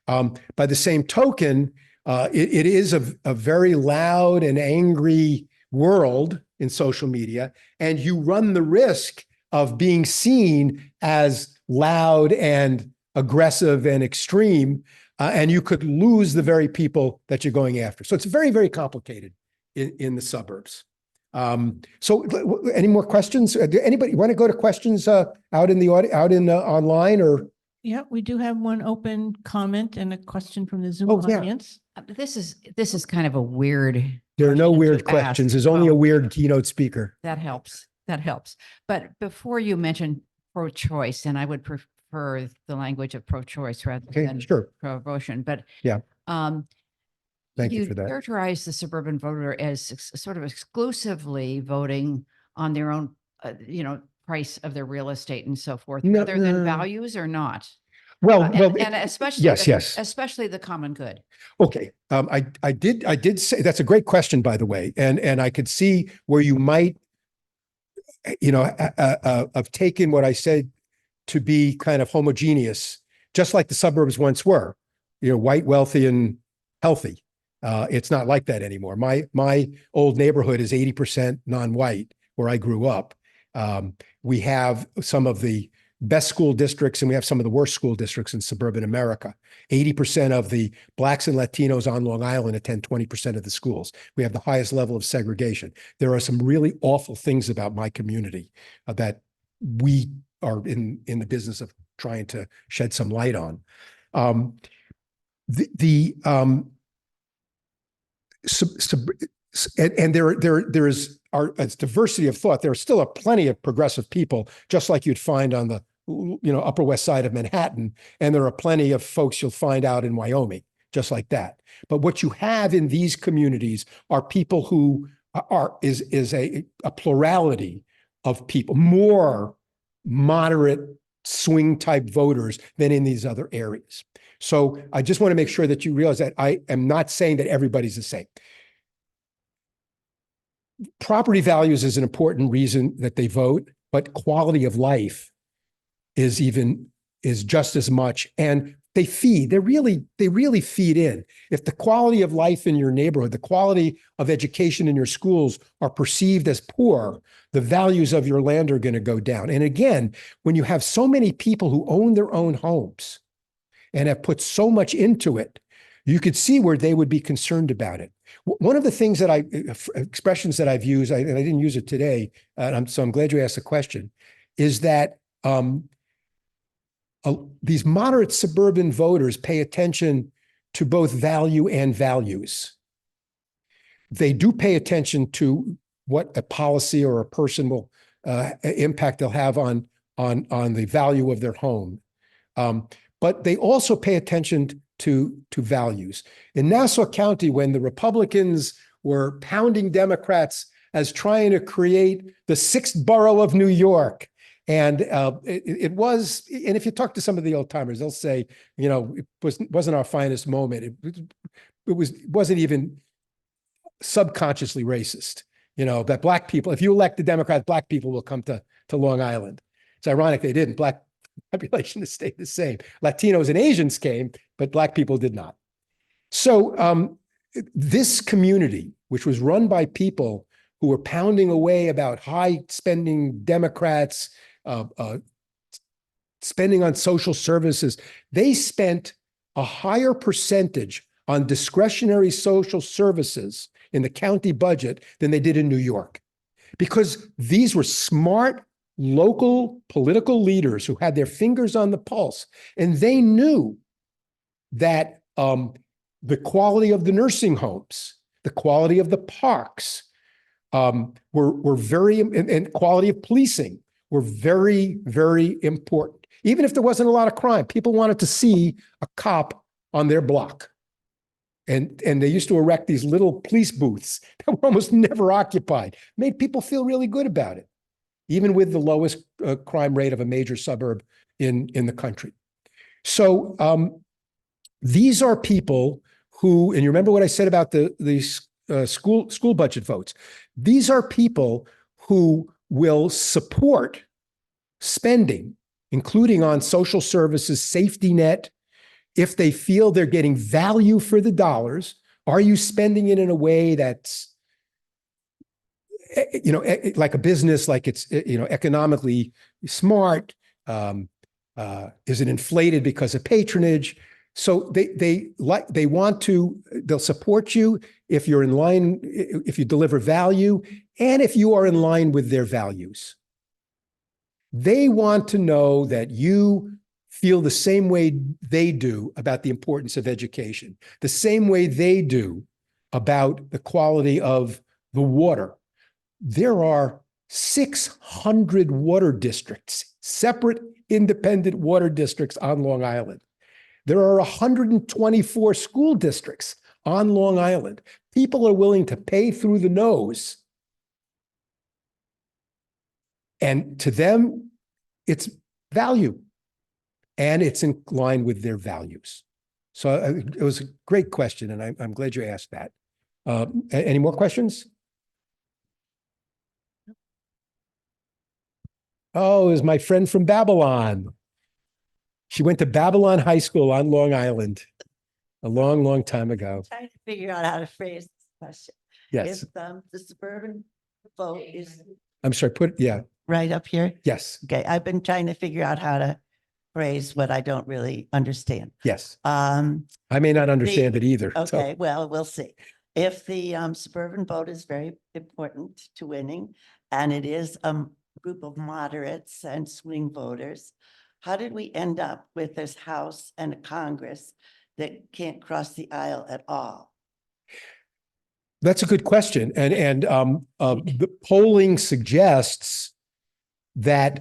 By the same token, it is a very loud and angry world in social media, and you run the risk of being seen as loud and aggressive and extreme, and you could lose the very people that you're going after. So it's very, very complicated in the suburbs. So any more questions? Do anybody want to go to questions out in the online or? Yeah, we do have one open comment and a question from the Zoom Oh, yeah. audience. This is kind of a weird. There are no question weird to questions. ask. There's only Oh, a weird keynote speaker. That helps. That helps. But before you mentioned pro-choice, and I would prefer the language of pro-choice rather Okay, than sure. pro-abortion, but Yeah. Thank you for that. characterize the suburban voter as sort of exclusively voting on their own, price of their real estate and so forth, No, rather than values or not. Well, And especially, yes. especially the common good. Okay. I did say, that's a great question, by the way. And I could see where you might, have taken what I said to be kind of homogeneous, just like the suburbs once were, white, wealthy, and healthy. It's not like that anymore. My old neighborhood is 80% non-white where I grew up. We have some of the best school districts and we have some of the worst school districts in suburban America. 80% of the Blacks and Latinos on Long Island attend 20% of the schools. We have the highest level of segregation. There are some really awful things about my community that we are in the business of trying to shed some light on. And there is diversity of thought. There are still plenty of progressive people, just like you'd find on the Upper West Side of Manhattan, and there are plenty of folks you'll find out in Wyoming, just like that. But what you have in these communities are people who is a plurality of people, more moderate swing type voters than in these other areas. So I just want to make sure that you realize that I am not saying that everybody's the same. Property values is an important reason that they vote, but quality of life is just as much. And they really feed in. If the quality of life in your neighborhood, the quality of education in your schools are perceived as poor, the values of your land are going to go down. And again, when you have so many people who own their own homes and have put so much into it, you could see where they would be concerned about it. One of the things expressions that I've used, and I didn't use it today, so I'm glad you asked the question, is that these moderate suburban voters pay attention to both value and values. They do pay attention to what a policy or a person will impact they'll have on the value of their home. But they also pay attention to values. In Nassau County, when the Republicans were pounding Democrats as trying to create the sixth borough of New York, and it was, and if you talk to some of the old timers, they'll say, you know, it wasn't our finest moment. It wasn't even subconsciously racist. You know, that black people, if you elect the Democrats, black people will come to Long Island. It's ironic they didn't. Black population has stayed the same. Latinos and Asians came, but black people did not. So this community, which was run by people who were pounding away about high spending Democrats, spending on social services, they spent a higher percentage on discretionary social services in the county budget than they did in New York, because these were smart local political leaders who had their fingers on the pulse, and they knew that the quality of the nursing homes, the quality of the parks, were very, and quality of policing were very, very important. Even if there wasn't a lot of crime, people wanted to see a cop on their block. And they used to erect these little police booths that were almost never occupied, made people feel really good about it, even with the lowest crime rate of a major suburb in the country. So these are people who, and you remember what I said about the school budget votes. These are people who will support spending, including on social services, safety net, if they feel they're getting value for the dollars. Are you spending it in a way that's, you know, like a business, like it's, you know, economically smart? Is it inflated because of patronage? So they'll support you if you're in line, if you deliver value, and if you are in line with their values. They want to know that you feel the same way they do about the importance of education, the same way they do about the quality of the water. There are 600 water districts, separate independent water districts on Long Island. There are 124 school districts on Long Island. People are willing to pay through the nose. And to them, it's value. And it's in line with their values. So it was a great question, and I'm glad you asked that. Any more questions? Oh, it was my friend from Babylon. She went to Babylon High School on Long Island a long, long time ago. Trying to figure out how to phrase this question. Yes. If the suburban vote is I'm sorry, yeah, right up here. yes, Okay, I've been trying to figure out how to phrase what I don't really understand. yes. I may not understand it either. so- Okay, well, we'll see. If the suburban vote is very important to winning, and it is a group of moderates and swing voters, how did we end up with this House and a Congress that can't cross the aisle at all? That's a good question. And the polling suggests that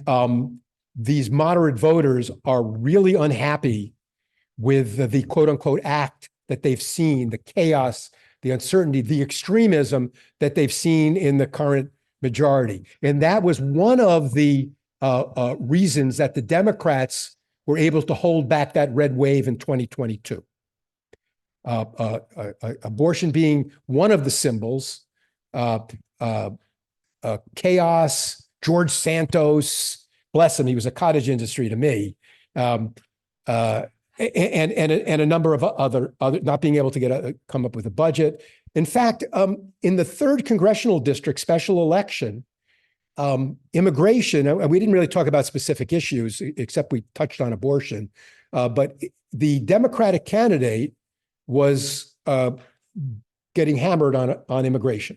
these moderate voters are really unhappy with the quote unquote act that they've seen, the chaos, the uncertainty, the extremism that they've seen in the current majority. And that was one of the reasons that the Democrats were able to hold back that red wave in 2022. Abortion being one of the symbols, chaos, George Santos, bless him, he was a cottage industry to me, and a number of other not being able to come up with a budget. In fact, in the 3rd congressional district special election, immigration, and we didn't really talk about specific issues except we touched on abortion, but the Democratic candidate was getting hammered on immigration.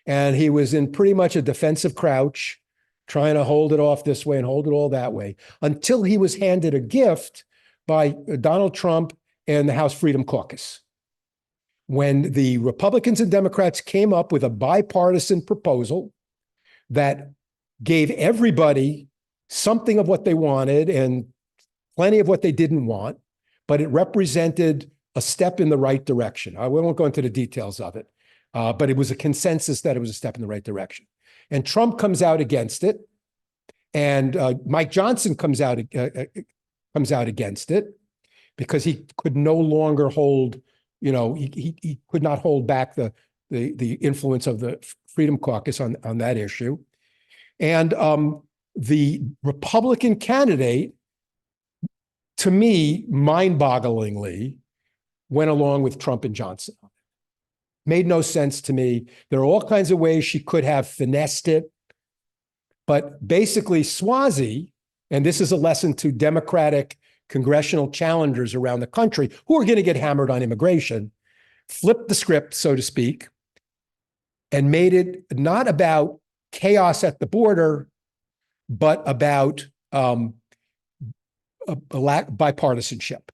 And he was in pretty much a defensive crouch, trying to hold it off this way and hold it all that way, until he was handed a gift by Donald Trump and the House Freedom Caucus. When the Republicans and Democrats came up with a bipartisan proposal that gave everybody something of what they wanted and plenty of what they didn't want, but it represented a step in the right direction. I won't go into the details of it, but it was a consensus that it was a step in the right direction. And Trump comes out against it, and Mike Johnson comes out against it because he could no longer hold, he could not hold back the influence of the Freedom Caucus on that issue. And the Republican candidate, to me, mind-bogglingly, went along with Trump and Johnson. Made no sense to me. There are all kinds of ways she could have finessed it. But basically, Suozzi, and this is a lesson to Democratic congressional challengers around the country who are going to get hammered on immigration, flipped the script, so to speak, and made it not about chaos at the border, but about bipartisanship.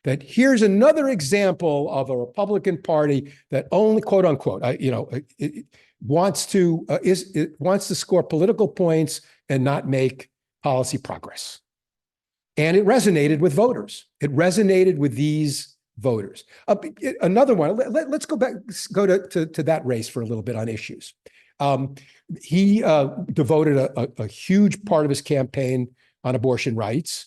That here's another example of a Republican Party that only, quote unquote, wants to score political points and not make policy progress. And it resonated with voters. It resonated with these voters. Another one. Let's go to that race for a little bit on issues. He devoted a huge part of his campaign on abortion rights,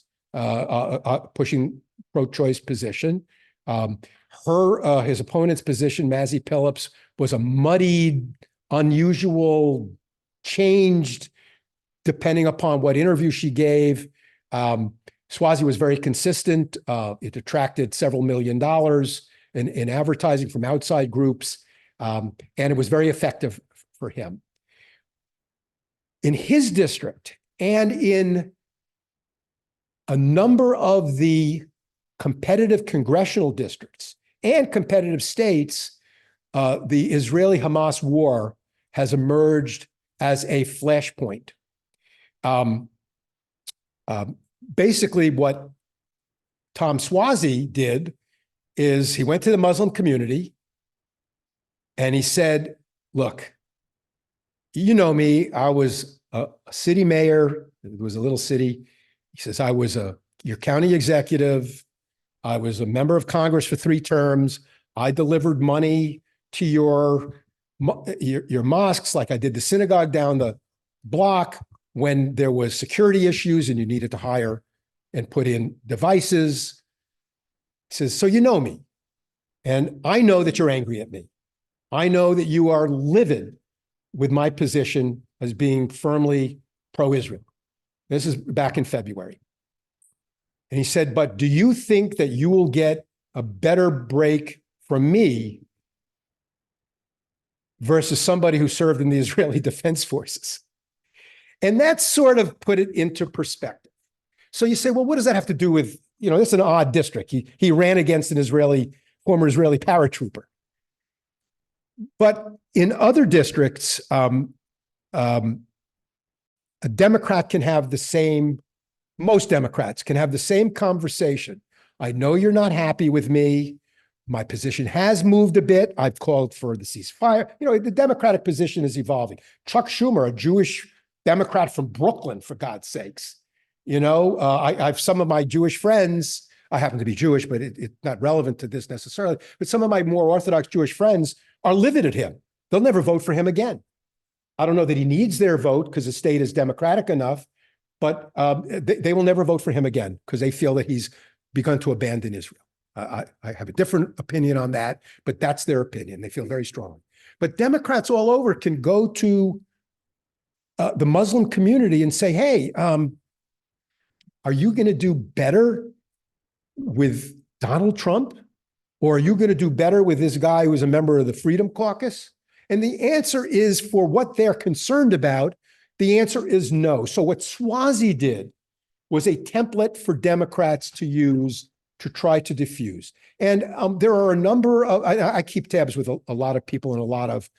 pushing pro-choice position. His opponent's position, Mazie Phillips, was a muddied, unusual, changed depending upon what interview she gave. Suozzi was very consistent. It attracted several $1 million in advertising from outside groups, and it was very effective for him. In his district and in a number of the competitive congressional districts and competitive states, the Israeli-Hamas war has emerged as a flashpoint. Basically, what Tom Suozzi did is he went to the Muslim community and he said, look, you know me, I was a city mayor. It was a little city. He says, I was your county executive. I was a member of Congress for 3 terms. I delivered money to your mosques, like I did the synagogue down the block when there was security issues and you needed to hire and put in devices. He says, so you know me, and I know that you're angry at me. I know that you are livid with my position as being firmly pro-Israel. This is back in February. And he said, but do you think that you will get a better break from me versus somebody who served in the Israeli Defense Forces? And that sort of put it into perspective. So you say, well, what does that have to do with, it's an odd district. He ran against an former Israeli paratrooper. But in other districts, a Democrat can have most Democrats can have the same conversation. I know you're not happy with me. My position has moved a bit. I've called for the ceasefire. The Democratic position is evolving. Chuck Schumer, a Jewish Democrat from Brooklyn, for God's sakes. I have some of my Jewish friends. I happen to be Jewish, but it's not relevant to this necessarily. But some of my more Orthodox Jewish friends are livid at him. They'll never vote for him again. I don't know that he needs their vote because the state is democratic enough, but they will never vote for him again because they feel that he's begun to abandon Israel. I have a different opinion on that, but that's their opinion. They feel very strongly. But Democrats all over can go to the Muslim community and say, hey, are you going to do better with Donald Trump? Or are you going to do better with this guy who is a member of the Freedom Caucus? And the answer is, for what they're concerned about, the answer is no. So what Suozzi did was a template for Democrats to use to try to diffuse. And there are a number of, I keep tabs with a lot of people in a lot of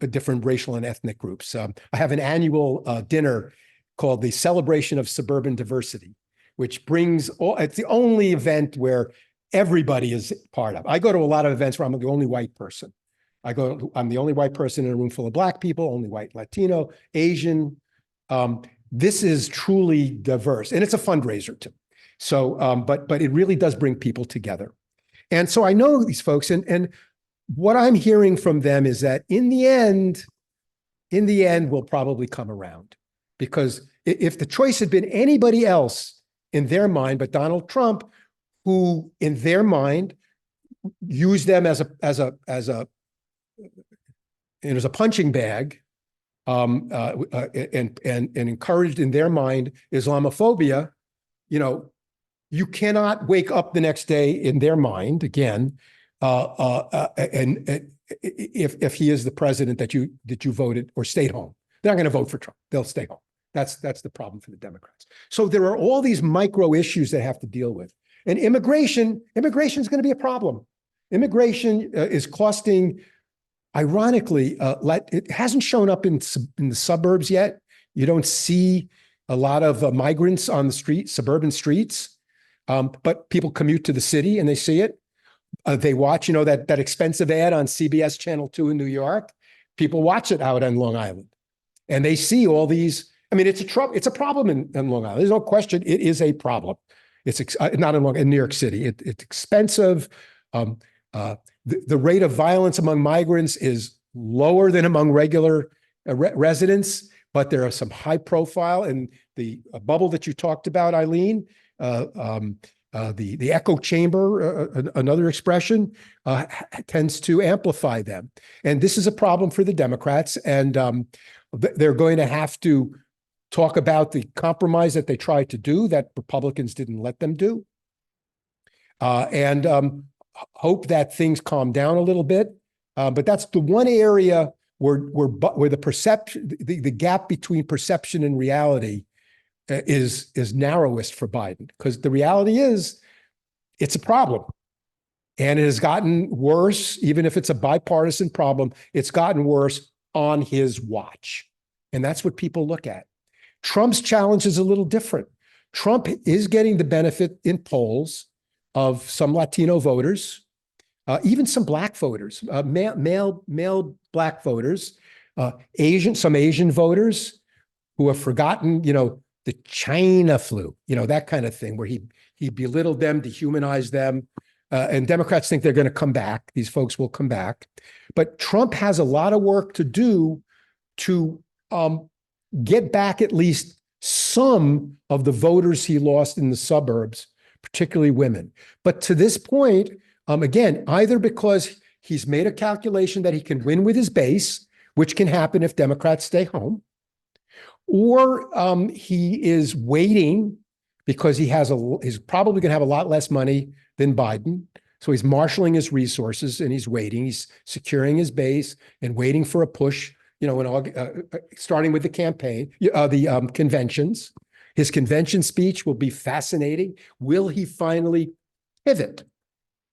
different racial and ethnic groups. I have an annual dinner called the Celebration of Suburban Diversity, which brings it's the only event where everybody is part of. I go to a lot of events where I'm the only white person. I'm the only white person in a room full of Black people, only white, Latino, Asian. This is truly diverse, and it's a fundraiser too. So, but it really does bring people together. And so I know these folks, and what I'm hearing from them is that in the end, we'll probably come around, because if the choice had been anybody else in their mind, but Donald Trump, who in their mind used them as a punching bag, and encouraged in their mind Islamophobia, you cannot wake up the next day in their mind again, and if he is the president that you voted or stayed home. They're not going to vote for Trump. They'll stay home. That's the problem for the Democrats. So there are all these micro issues they have to deal with. And immigration is going to be a problem. Immigration is costing, ironically, it hasn't shown up in the suburbs yet. You don't see a lot of migrants on the street, suburban streets, but people commute to the city and they see it. They watch, that expensive ad on CBS Channel 2 in New York. People watch it out on Long Island, and they see all these. I mean, it's a problem in Long Island. There's no question. It is a problem. It's not in New York City. It's expensive. The rate of violence among migrants is lower than among regular residents, but there are some high profile. And the bubble that you talked about, Eileen, the echo chamber, another expression, tends to amplify them. And this is a problem for the Democrats. And they're going to have to talk about the compromise that they tried to do that Republicans didn't let them do, and hope that things calm down a little bit. But that's the one area where the perception, the gap between perception and reality is narrowest for Biden, because the reality is it's a problem, and it has gotten worse. Even if it's a bipartisan problem, it's gotten worse on his watch, and that's what people look at. Trump's challenge is a little different. Trump is getting the benefit in polls of some Latino voters, even some Black voters, male Black voters, some Asian voters who have forgotten, the China flu, that kind of thing, where he belittled them, dehumanized them. And Democrats think they're going to come back. These folks will come back. But Trump has a lot of work to do to get back at least some of the voters he lost in the suburbs, particularly women. But to this point, again, either because he's made a calculation that he can win with his base, which can happen if Democrats stay home, or he is waiting because he's probably going to have a lot less money than Biden. So he's marshaling his resources and he's waiting. He's securing his base and waiting for a push, starting with the campaign, the conventions. His convention speech will be fascinating. Will he finally pivot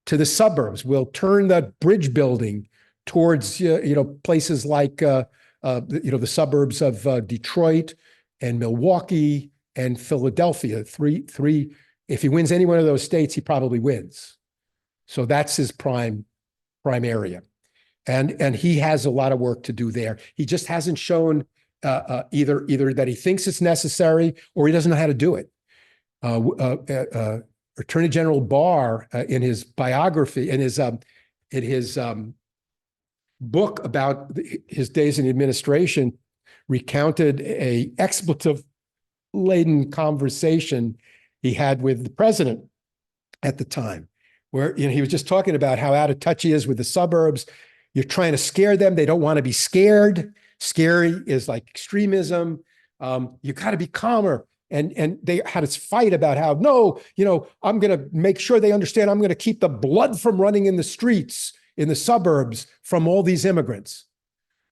to the suburbs? Will turn the bridge building towards, places like, the suburbs of Detroit and Milwaukee and Philadelphia. Three. If he wins any one of those states, he probably wins. So that's his prime area. And he has a lot of work to do there. He just hasn't shown either that he thinks it's necessary or he doesn't know how to do it. Attorney General Barr, in his biography, in his book about his days in the administration, recounted a expletive-laden conversation he had with the president at the time, where he was just talking about how out of touch he is with the suburbs. You're trying to scare them. They don't want to be scared. Scary is like extremism. You got to be calmer. And they had this fight about how, no, I'm going to make sure they understand I'm going to keep the blood from running in the streets in the suburbs from all these immigrants.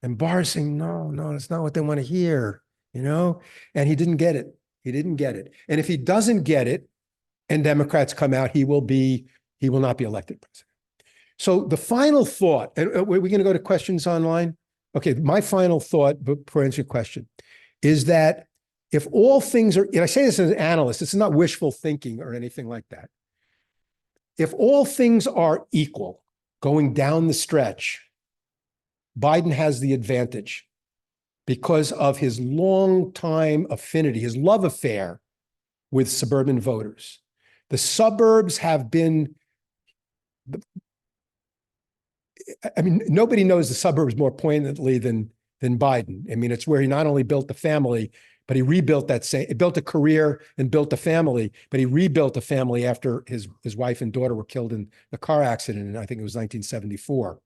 And Barr's saying, no, that's not what they want to hear, and he didn't get it. He didn't get it. And if he doesn't get it and Democrats come out, he will not be elected president. So the final thought, and we're going to go to questions online. Okay, my final thought before answering your question is that if all things are, and I say this as an analyst, this is not wishful thinking or anything like that. If all things are equal going down the stretch, Biden has the advantage because of his long time affinity, his love affair with suburban voters. The suburbs have been, I mean, nobody knows the suburbs more poignantly than Biden. I mean, it's where he not only built the family, but he rebuilt built a career and built a family, but he rebuilt a family after his wife and daughter were killed in a car accident, and I think it was 1974.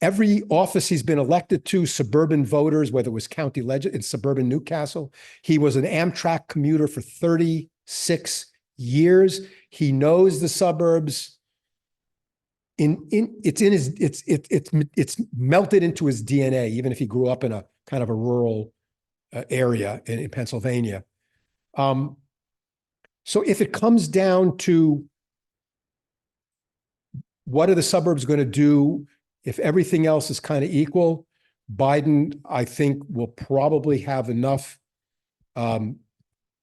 Every office he's been elected to, suburban voters, whether it was county in suburban Newcastle, he was an Amtrak commuter for 36 years. He knows the suburbs. It's melted into his DNA, even if he grew up in a kind of a rural area in Pennsylvania. So if it comes down to what are the suburbs going to do if everything else is kind of equal, Biden, I think, will probably have enough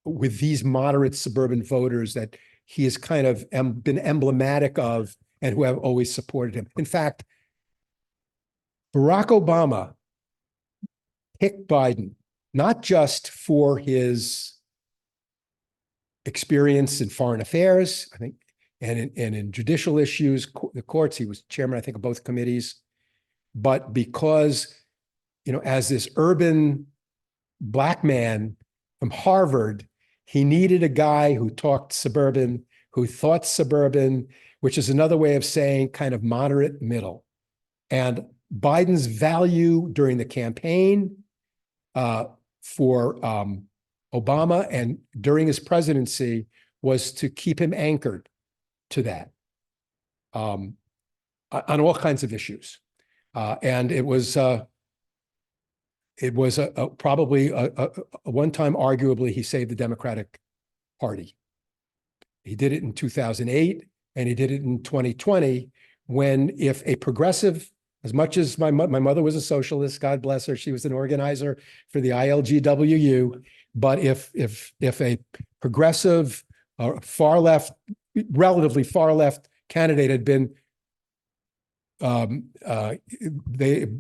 with these moderate suburban voters that he has kind of been emblematic of and who have always supported him. In fact, Barack Obama picked Biden, not just for his experience in foreign affairs, I think, and in judicial issues, the courts. He was chairman, I think, of both committees, but because, as this urban Black man from Harvard, he needed a guy who talked suburban, who thought suburban, which is another way of saying kind of moderate middle. And Biden's value during the campaign for Obama and during his presidency was to keep him anchored to that on all kinds of issues. And it was probably a one time, arguably, he saved the Democratic Party. He did it in 2008 and he did it in 2020 when, if a progressive, as much as my mother was a socialist, God bless her, she was an organizer for the ILGWU, but if a progressive or far left, relatively far left candidate had been,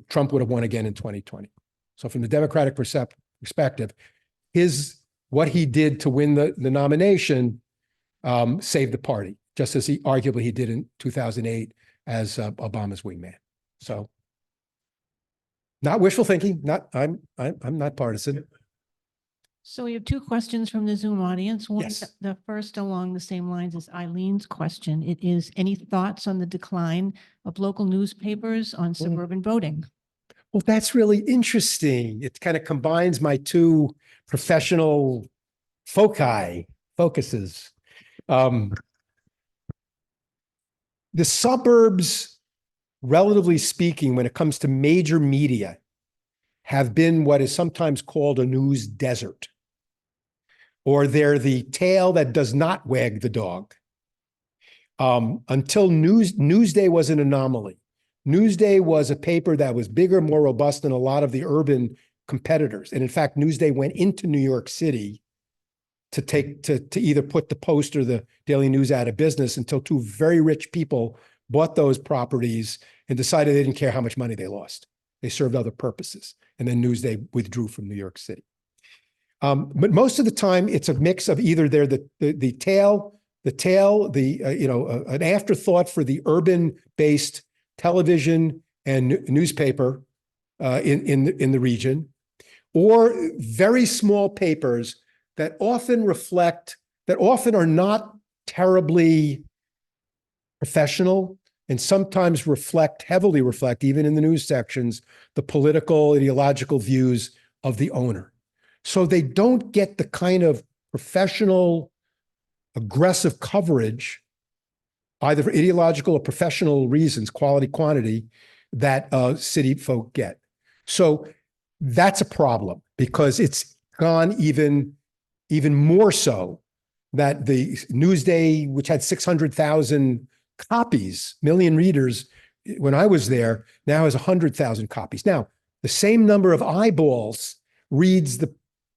Trump would have won again in 2020. So from the Democratic perspective, what he did to win the nomination saved the party, just as he arguably did in 2008 as Obama's wingman. So, not wishful thinking. I'm not partisan. So we have two questions from the Zoom audience. One, Yes. the first along the same lines as Eileen's question. It is, any thoughts on the decline of local newspapers on suburban voting? Well, that's really interesting. It kind of combines my two professional focuses. The suburbs, relatively speaking, when it comes to major media, have been what is sometimes called a news desert, or they're the tail that does not wag the dog. Until Newsday was an anomaly. Newsday was a paper that was bigger, more robust than a lot of the urban competitors. And in fact, Newsday went into New York City to either put the Post or the Daily News out of business until two very rich people bought those properties and decided they didn't care how much money they lost. They served other purposes. And then Newsday withdrew from New York City. But most of the time, it's a mix of either they're the tail, an afterthought for the urban-based television and newspaper in the region, or very small papers that often are not terribly professional, and sometimes heavily reflect, even in the news sections, the political, ideological views of the owner. So they don't get the kind of professional, aggressive coverage, either for ideological or professional reasons, quality, quantity, that city folk get. So that's a problem, because it's gone even more so that the Newsday, which had 600,000 copies, million readers when I was there, now has 100,000 copies. Now, the same number of eyeballs reads the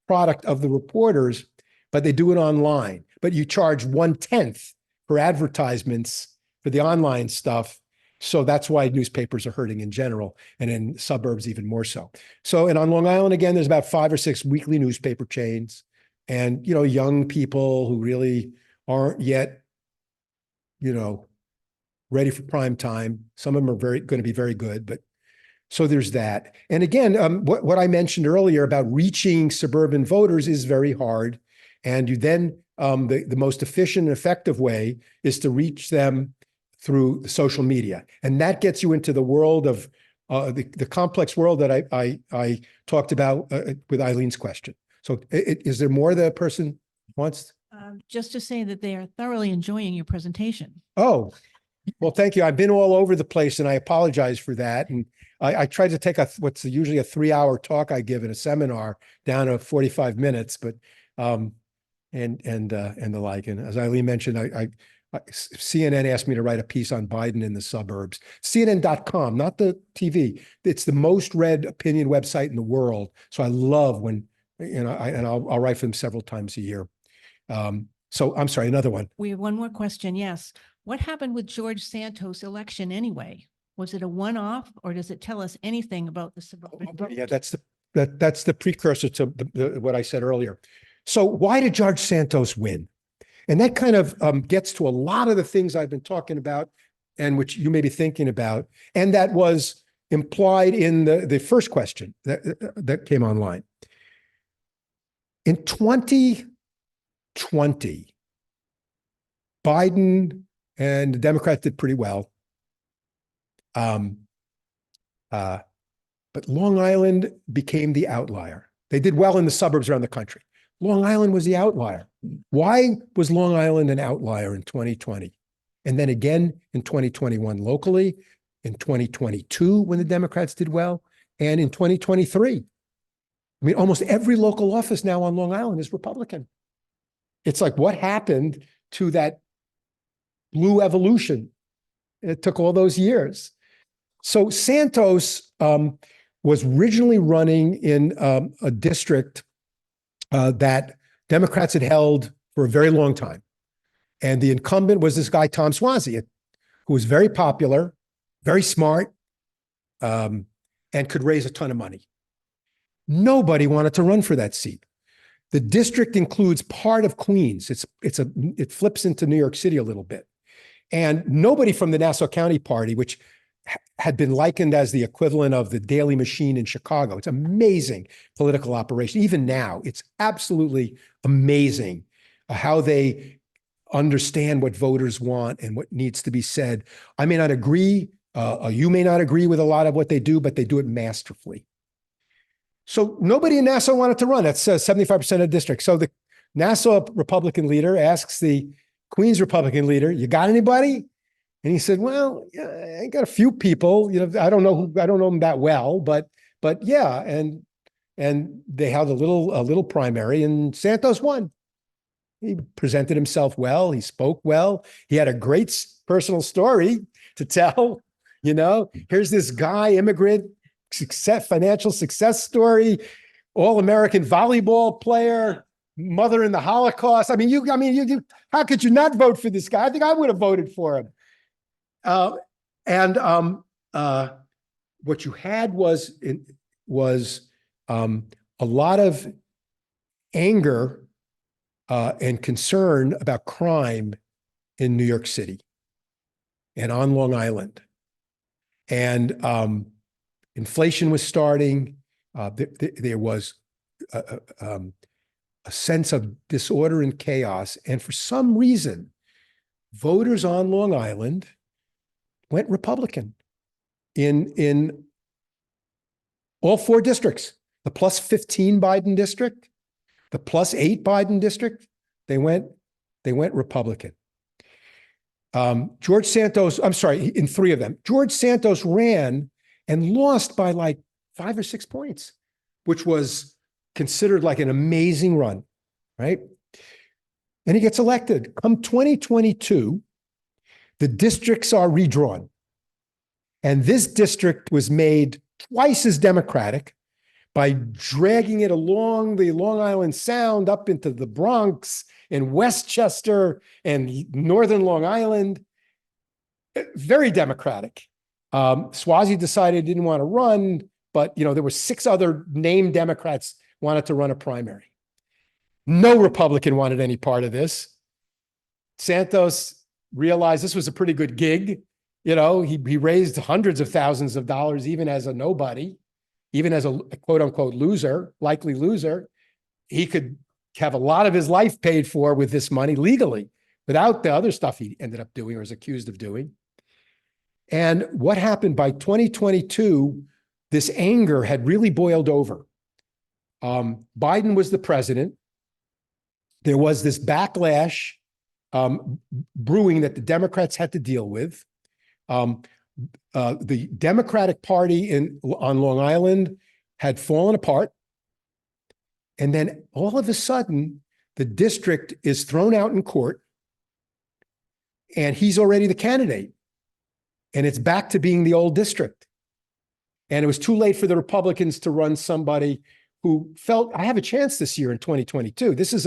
product of the reporters, but they do it online. But you charge 1/10 for advertisements for the online stuff. So that's why newspapers are hurting in general, and in suburbs even more so. So, and on Long Island, again, there's about 5 or 6 weekly newspaper chains, and, young people who really aren't yet, ready for prime time. Some of them are going to be very good, but so there's that. And again, what I mentioned earlier about reaching suburban voters is very hard. And you then, the most efficient and effective way is to reach them through social media. And that gets you into the world of the complex world that I talked about with Eileen's question. So is there more the person wants? Just to say that they are thoroughly enjoying your presentation. Oh, well, thank you. I've been all over the place and I apologize for that. And I tried to take what's usually a 3-hour talk I give in a seminar down to 45 minutes, but and the like. And as Eileen mentioned, CNN asked me to write a piece on Biden in the suburbs. CNN.com, not the TV. It's the most read opinion website in the world. So I love when, I'll write for them several times a year. So I'm sorry, another one. We have one more question. Yes. What happened with George Santos' election anyway? Was it a one-off or does it tell us anything about the suburban vote? Yeah, that's the precursor to what I said earlier. So why did George Santos win? And that kind of gets to a lot of the things I've been talking about and which you may be thinking about. And that was implied in the first question that came online. In 2020, Biden and the Democrats did pretty well. But Long Island became the outlier. They did well in the suburbs around the country. Long Island was the outlier. Why was Long Island an outlier in 2020? And then again in 2021 locally, in 2022 when the Democrats did well, and in 2023. I mean, almost every local office now on Long Island is Republican. It's like, what happened to that blue evolution? It took all those years. So Santos was originally running in a district that Democrats had held for a very long time. And the incumbent was this guy, Tom Suozzi, who was very popular, very smart, and could raise a ton of money. Nobody wanted to run for that seat. The district includes part of Queens. It flips into New York City a little bit. And nobody from the Nassau County Party, which had been likened as the equivalent of the Daily Machine in Chicago. It's amazing political operation. Even now, it's absolutely amazing how they understand what voters want and what needs to be said. I may not agree, you may not agree with a lot of what they do, but they do it masterfully. So nobody in Nassau wanted to run. That's 75% of the district. So the Nassau Republican leader asks the Queens Republican leader, "You got anybody?" And he said, "Well, yeah, I got a few people. I don't know them that well, but yeah." And they held a little primary, and Santos won. He presented himself well. He spoke well. He had a great personal story to tell. Here's this guy, immigrant, financial success story, all-American volleyball player, mother in the Holocaust. You how could you not vote for this guy? I think I would have voted for him. What you had was a lot of anger and concern about crime in New York City and on Long Island. And inflation was starting. There was a sense of disorder and chaos. And for some reason, voters on Long Island went Republican in all 4 districts. The plus 15 Biden district, the plus 8 Biden district, they went Republican. George Santos, I'm sorry, in 3 of them, George Santos ran and lost by like 5 or 6 points, which was considered like an amazing run, right? And he gets elected. Come 2022, the districts are redrawn. And this district was made twice as Democratic by dragging it along the Long Island Sound up into the Bronx and Westchester and Northern Long Island. Very Democratic. Suozzi decided he didn't want to run, but there were 6 other named Democrats wanted to run a primary. No Republican wanted any part of this. Santos realized this was a pretty good gig. You know, he raised hundreds of thousands of dollars, even as a nobody, even as a quote unquote loser, likely loser. He could have a lot of his life paid for with this money legally, without the other stuff he ended up doing or was accused of doing. And what happened by 2022, this anger had really boiled over. Biden was the president. There was this backlash brewing that the Democrats had to deal with. The Democratic Party on Long Island had fallen apart. And then all of a sudden, the district is thrown out in court, and he's already the candidate. And it's back to being the old district. And it was too late for the Republicans to run somebody who felt, I have a chance this year in 2022. This is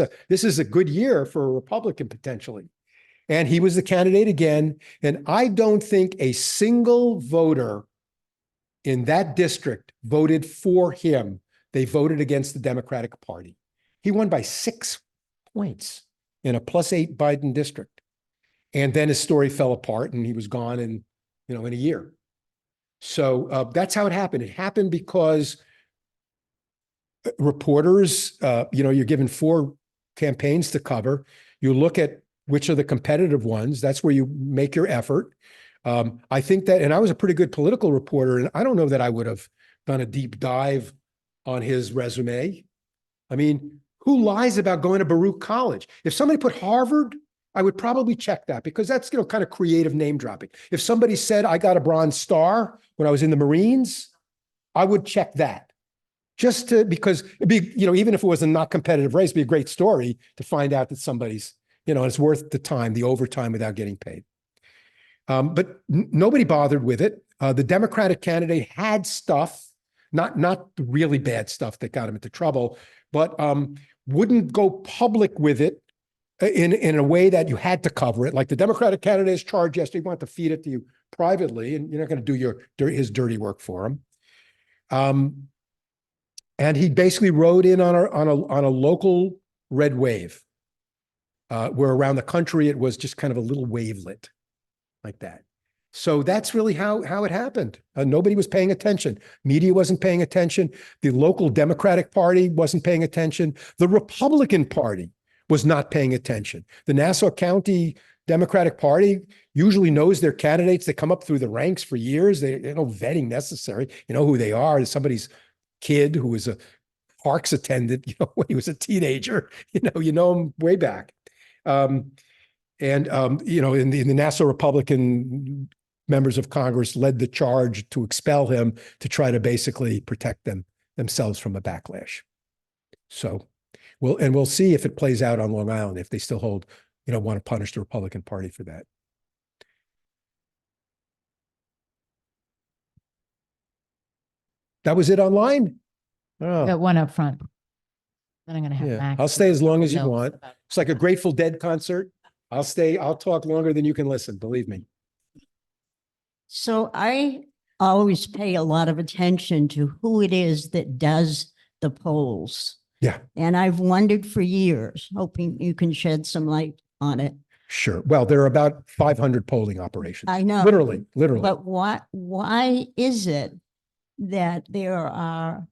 a good year for a Republican potentially. And he was the candidate again. And I don't think a single voter in that district voted for him. They voted against the Democratic Party. He won by 6 points in a +8 Biden district. And then his story fell apart and he was gone in a year. So that's how it happened. It happened because reporters, you're given 4 campaigns to cover. You look at which are the competitive ones. That's where you make your effort. I think that, and I was a pretty good political reporter, and I don't know that I would have done a deep dive on his resume. I mean, who lies about going to Baruch College? If somebody put Harvard, I would probably check that because that's, kind of creative name dropping. If somebody said I got a Bronze Star when I was in the Marines, I would check that. Just because it'd be, even if it was a not competitive race, it'd be a great story to find out that somebody's, it's worth the time, the overtime without getting paid. But nobody bothered with it. The Democratic candidate had stuff, not the really bad stuff that got him into trouble, but wouldn't go public with it in a way that you had to cover it. Like the Democratic candidate is charged yesterday, you want to feed it to you privately, and you're not going to do his dirty work for him. And he basically rode in on a local red wave, where around the country it was just kind of a little wavelet like that. So that's really how it happened. Nobody was paying attention. Media wasn't paying attention. The local Democratic Party wasn't paying attention. The Republican Party was not paying attention. The Nassau County Democratic Party usually knows their candidates. They come up through the ranks for years. There's no vetting necessary. You know who they are. There's somebody's kid who was a Parks attendant, when he was a teenager. You know him way back. In the Nassau Republican members of Congress led the charge to expel him to try to basically protect themselves from a backlash. So we'll see if it plays out on Long Island, if they still want to punish the Republican Party for that. That was it online? Oh, Got one up front. Then I'm going to have yeah. Max. I'll stay as long as you notes want. about- It's like a Grateful Dead concert. I'll stay. I'll talk longer than you can listen. Believe me. So I always pay a lot of attention to who it is that does the polls. Yeah. And I've wondered for years, hoping you can shed some light on it. Sure. Well, there are about 500 polling operations. I know. Literally. But why is it that there are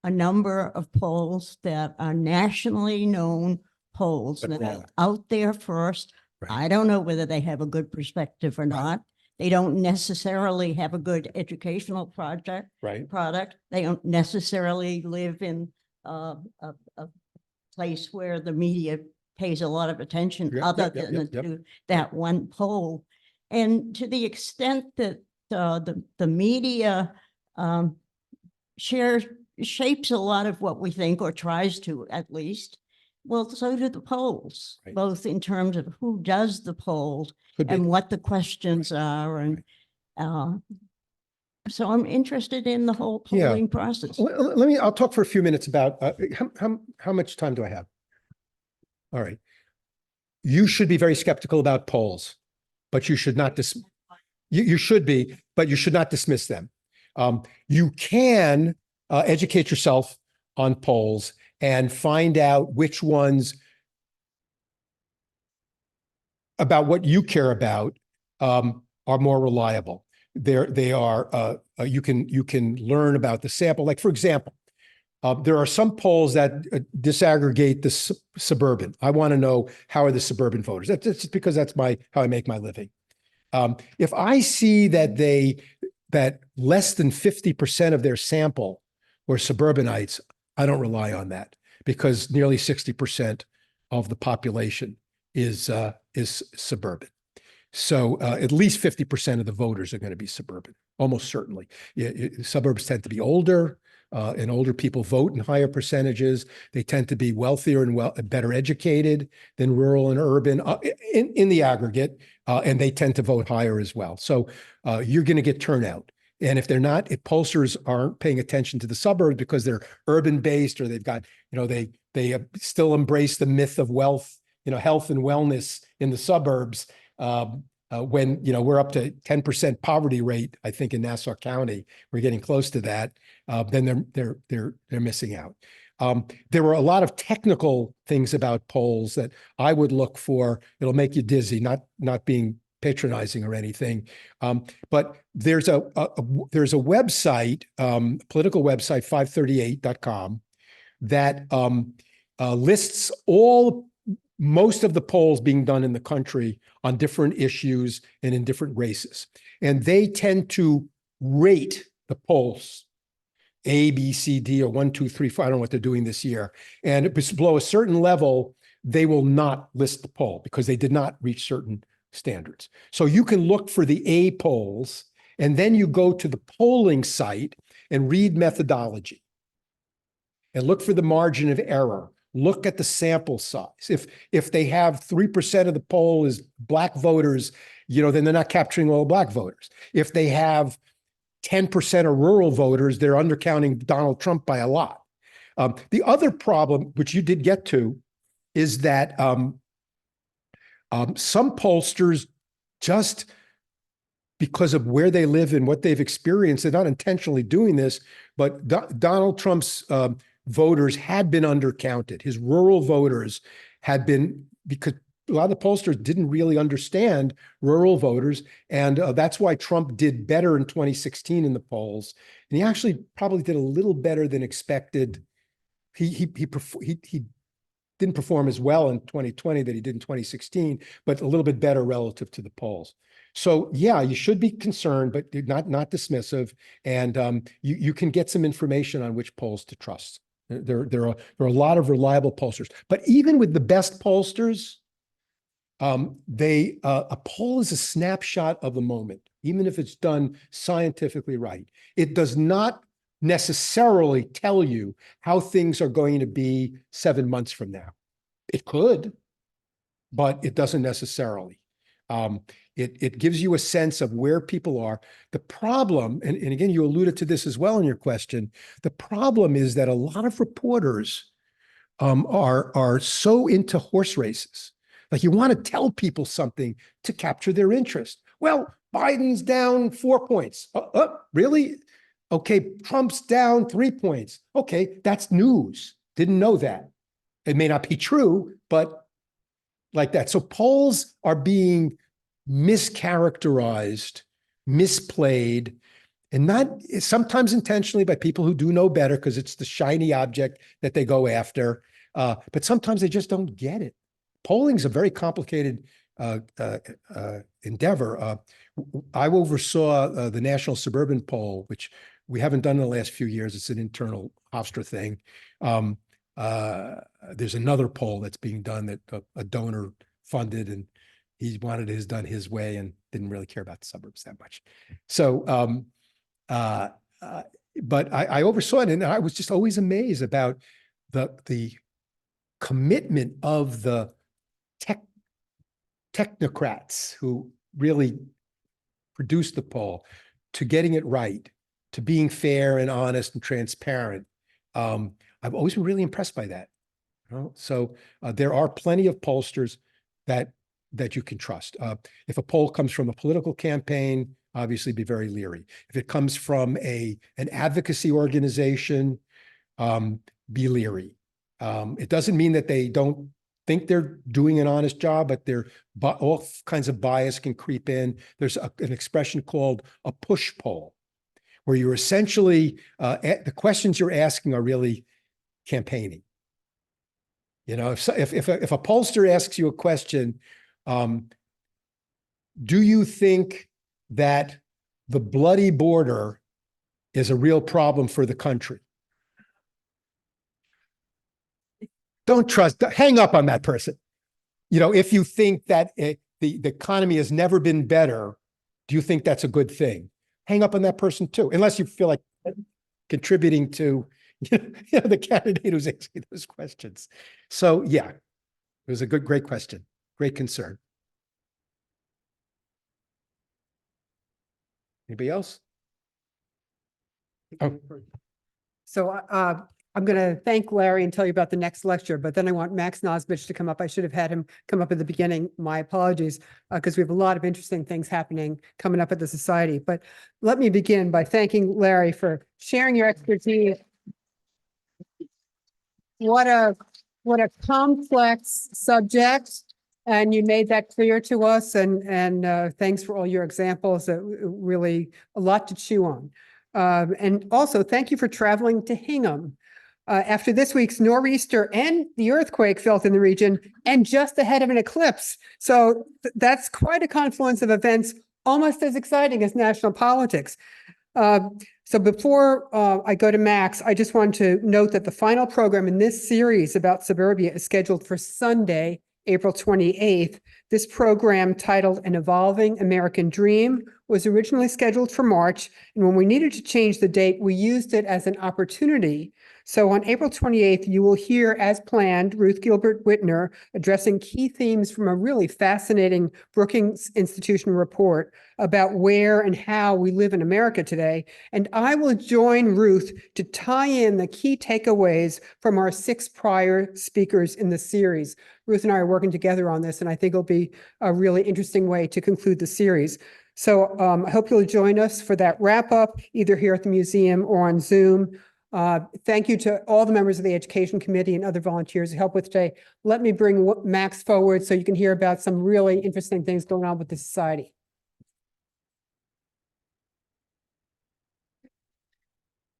a number of polls that are nationally known polls But that are wrong. out there first? Right. I don't know whether they have a good perspective or not. They don't necessarily have a good educational product. Right. They don't necessarily live in a place where the media pays a lot of attention Yep, other yep, than yep, yep. to that one poll. And to the extent that the media shapes a lot of what we think, or tries to at least, well, so do the polls, Right. both in terms of who does the polls Could be. and what the questions are. And so I'm interested in the whole Yeah. polling process. I'll talk for a few minutes about how much time do I have? All right. You should be very skeptical about polls, but you should not you should be, but you should not dismiss them. You can educate yourself on polls and find out which ones about what you care about are more reliable. They are you can learn about the sample. Like, for example, there are some polls that disaggregate the suburban. I want to know, how are the suburban voters? That's just because that's how I make my living. If I see that less than 50% of their sample were suburbanites, I don't rely on that, because nearly 60% of the population is suburban. So at least 50% of the voters are going to be suburban, almost certainly. Suburbs tend to be older, and older people vote in higher percentages. They tend to be wealthier and better educated than rural and urban in the aggregate, and they tend to vote higher as well. So you're going to get turnout. And if pollsters aren't paying attention to the suburbs because they're urban based, or they've got, they still embrace the myth of wealth, health and wellness in the suburbs. When we're up to 10% poverty rate, I think in Nassau County, we're getting close to that. Then they're missing out. There were a lot of technical things about polls that I would look for. It'll make you dizzy, not being patronizing or anything. But there's a website, political website, 538.com, that lists most of the polls being done in the country on different issues and in different races. And they tend to rate the polls A, B, C, D, or 1, 2, 3, 4. I don't know what they're doing this year. And if it's below a certain level, they will not list the poll because they did not reach certain standards. So you can look for the A polls, and then you go to the polling site and read methodology and look for the margin of error. Look at the sample size. If they have 3% of the poll is Black voters, then they're not capturing all Black voters. If they have 10% of rural voters, they're undercounting Donald Trump by a lot. The other problem, which you did get to, is that some pollsters, just because of where they live and what they've experienced, they're not intentionally doing this, but Donald Trump's voters had been undercounted. His rural voters had been, because a lot of the pollsters didn't really understand rural voters. And that's why Trump did better in 2016 in the polls. And he actually probably did a little better than expected. He didn't perform as well in 2020 that he did in 2016, but a little bit better relative to the polls. So yeah, you should be concerned, but not dismissive. And you can get some information on which polls to trust. There are a lot of reliable pollsters, but even with the best pollsters, a poll is a snapshot of the moment, even if it's done scientifically right. It does not necessarily tell you how things are going to be 7 months from now. It could, but it doesn't necessarily. It gives you a sense of where people are. The problem, and again, you alluded to this as well in your question, the problem is that a lot of reporters are so into horse races. Like, you want to tell people something to capture their interest. Well, Biden's down 4 points. Really? Okay, Trump's down 3 points. Okay, that's news. Didn't know that. It may not be true, but like that. So polls are being mischaracterized, misplayed, and not sometimes intentionally by people who do know better because it's the shiny object that they go after. But sometimes they just don't get it. Polling is a very complicated endeavor. I oversaw the National Suburban Poll, which we haven't done in the last few years. It's an internal Hofstra thing. There's another poll that's being done that a donor funded, and he wanted his done his way and didn't really care about the suburbs that much. So, but I oversaw it, and I was just always amazed about the commitment of the technocrats who really produced the poll to getting it right, to being fair and honest and transparent. I've always been really impressed by that. So there are plenty of pollsters that you can trust. If a poll comes from a political campaign, obviously be very leery. If it comes from an advocacy organization, be leery. It doesn't mean that they think they're doing an honest job, but all kinds of bias can creep in. There's an expression called a push poll, where you're essentially, the questions you're asking are really campaigning. You know, if a pollster asks you a question, do you think that the bloody border is a real problem for the country? Don't trust, hang up on that person. You know, if you think that the economy has never been better, do you think that's a good thing? Hang up on that person too, unless you feel like contributing to the candidate who's asking those questions. So yeah, it was a great question, great concern. Anybody else? Oh. So I'm going to thank Larry and tell you about the next lecture, but then I want Max Nosbich to come up. I should have had him come up at the beginning. My apologies, because we have a lot of interesting things happening coming up at the Society. But let me begin by thanking Larry for sharing your expertise. What a complex subject. And you made that clear to us. And thanks for all your examples. Really a lot to chew on. And also thank you for traveling to Hingham. After this week's nor'easter and the earthquake felt in the region, and just ahead of an eclipse. So that's quite a confluence of events, almost as exciting as national politics. So before I go to Max, I just want to note that the final program in this series about Suburbia is scheduled for Sunday, April 28th. This program, titled An Evolving American Dream, was originally scheduled for March. And when we needed to change the date, we used it as an opportunity. So on April 28th, you will hear, as planned, Ruth Gilbert Whitner addressing key themes from a really fascinating Brookings Institution report about where and how we live in America today. And I will join Ruth to tie in the key takeaways from our 6 prior speakers in the series. Ruth and I are working together on this, and I think it'll be a really interesting way to conclude the series. So I hope you'll join us for that wrap up, either here at the museum or on Zoom. Thank you to all the members of the Education Committee and other volunteers who helped with today. Let me bring Max forward so you can hear about some really interesting things going on with the Society.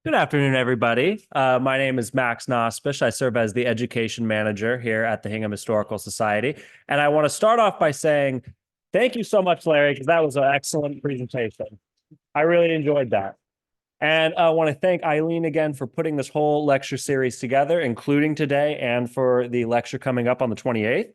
Good afternoon, everybody. My name is Max Nosbich. I serve as the education manager here at the Hingham Historical Society. And I want to start off by saying thank you so much, Larry, because that was an excellent presentation. I really enjoyed that. And I want to thank Eileen again for putting this whole lecture series together, including today and for the lecture coming up on the 28th.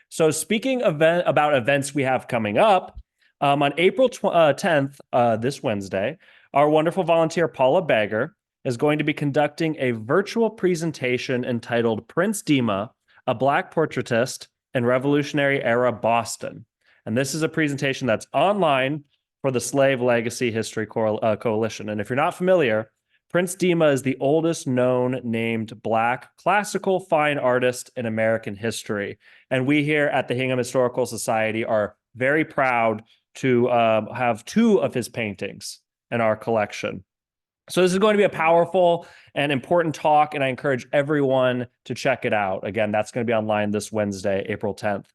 So speaking about events we have coming up, on April 10th, this Wednesday, our wonderful volunteer Paula Bagger is going to be conducting a virtual presentation entitled Prince Dima, a Black Portraitist in Revolutionary Era Boston. And this is a presentation that's online for the Slave Legacy History Coalition. And if you're not familiar, Prince Dima is the oldest known named Black classical fine artist in American history. And we here at the Hingham Historical Society are very proud to have 2 of his paintings in our collection. So this is going to be a powerful and important talk, and I encourage everyone to check it out. Again, that's going to be online this Wednesday, April 10th.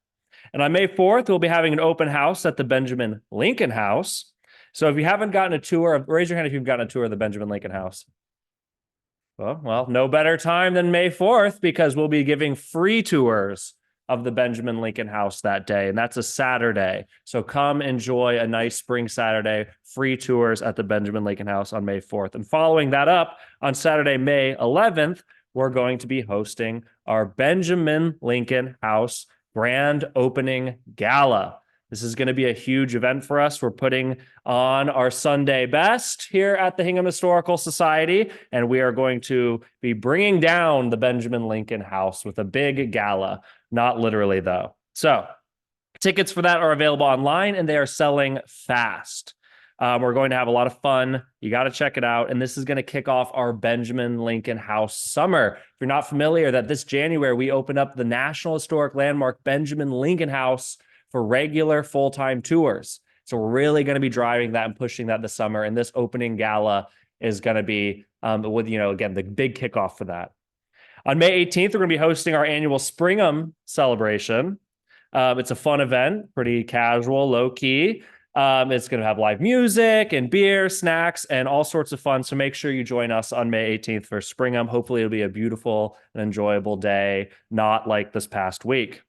And on May 4th, we'll be having an open house at the Benjamin Lincoln House. So if you haven't gotten a tour, raise your hand if you've gotten a tour of the Benjamin Lincoln House. Well, no better time than May 4th, because we'll be giving free tours of the Benjamin Lincoln House that day. And that's a Saturday. So come enjoy a nice spring Saturday, free tours at the Benjamin Lincoln House on May 4th. And following that up, on Saturday, May 11th, we're going to be hosting our Benjamin Lincoln House grand opening gala. This is going to be a huge event for us. We're putting on our Sunday best here at the Hingham Historical Society, and we are going to be bringing down the Benjamin Lincoln House with a big gala. Not literally, though. So tickets for that are available online, and they are selling fast. We're going to have a lot of fun. You got to check it out. And this is going to kick off our Benjamin Lincoln House summer. If you're not familiar, that this January, we open up the National Historic Landmark Benjamin Lincoln House for regular full-time tours. So we're really going to be driving that and pushing that this summer. And this opening gala is going to be, again, the big kickoff for that. On May 18th, we're going to be hosting our annual Springham celebration. It's a fun event, pretty casual, low key. It's going to have live music and beer, snacks, and all sorts of fun. So make sure you join us on May 18th for Springham. Hopefully it'll be a beautiful and enjoyable day, not like this past week.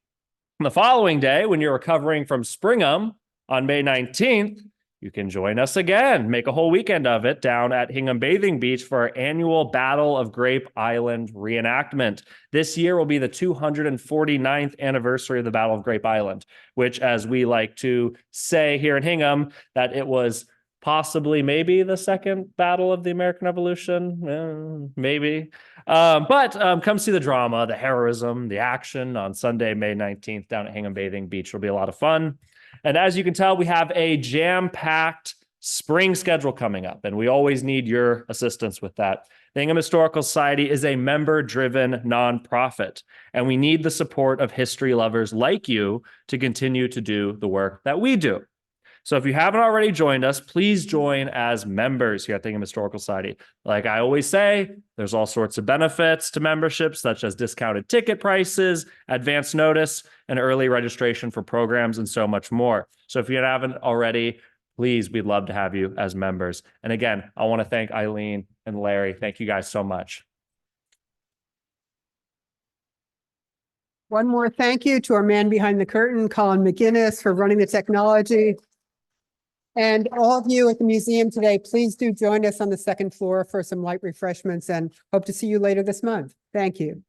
And the following day, when you're recovering from Springham on May 19th, you can join us again, make a whole weekend of it down at Hingham Bathing Beach for our annual Battle of Grape Island reenactment. This year will be the 249th anniversary of the Battle of Grape Island, which, as we like to say here in Hingham, that it was possibly maybe the second battle of the American Revolution, maybe. But come see the drama, the heroism, the action on Sunday, May 19th down at Hingham Bathing Beach. It'll be a lot of fun. And as you can tell, we have a jam-packed spring schedule coming up, and we always need your assistance with that. The Hingham Historical Society is a member-driven nonprofit, and we need the support of history lovers like you to continue to do the work that we do. So if you haven't already joined us, please join as members here at the Hingham Historical Society. Like I always say, there's all sorts of benefits to memberships, such as discounted ticket prices, advance notice, and early registration for programs, and so much more. So if you haven't already, please, we'd love to have you as members. And again, I want to thank Eileen and Larry. Thank you guys so much. One more thank you to our man behind the curtain, Colin McGinnis, for running the technology. And all of you at the museum today, please do join us on the second floor for some light refreshments, and hope to see you later this month. Thank you.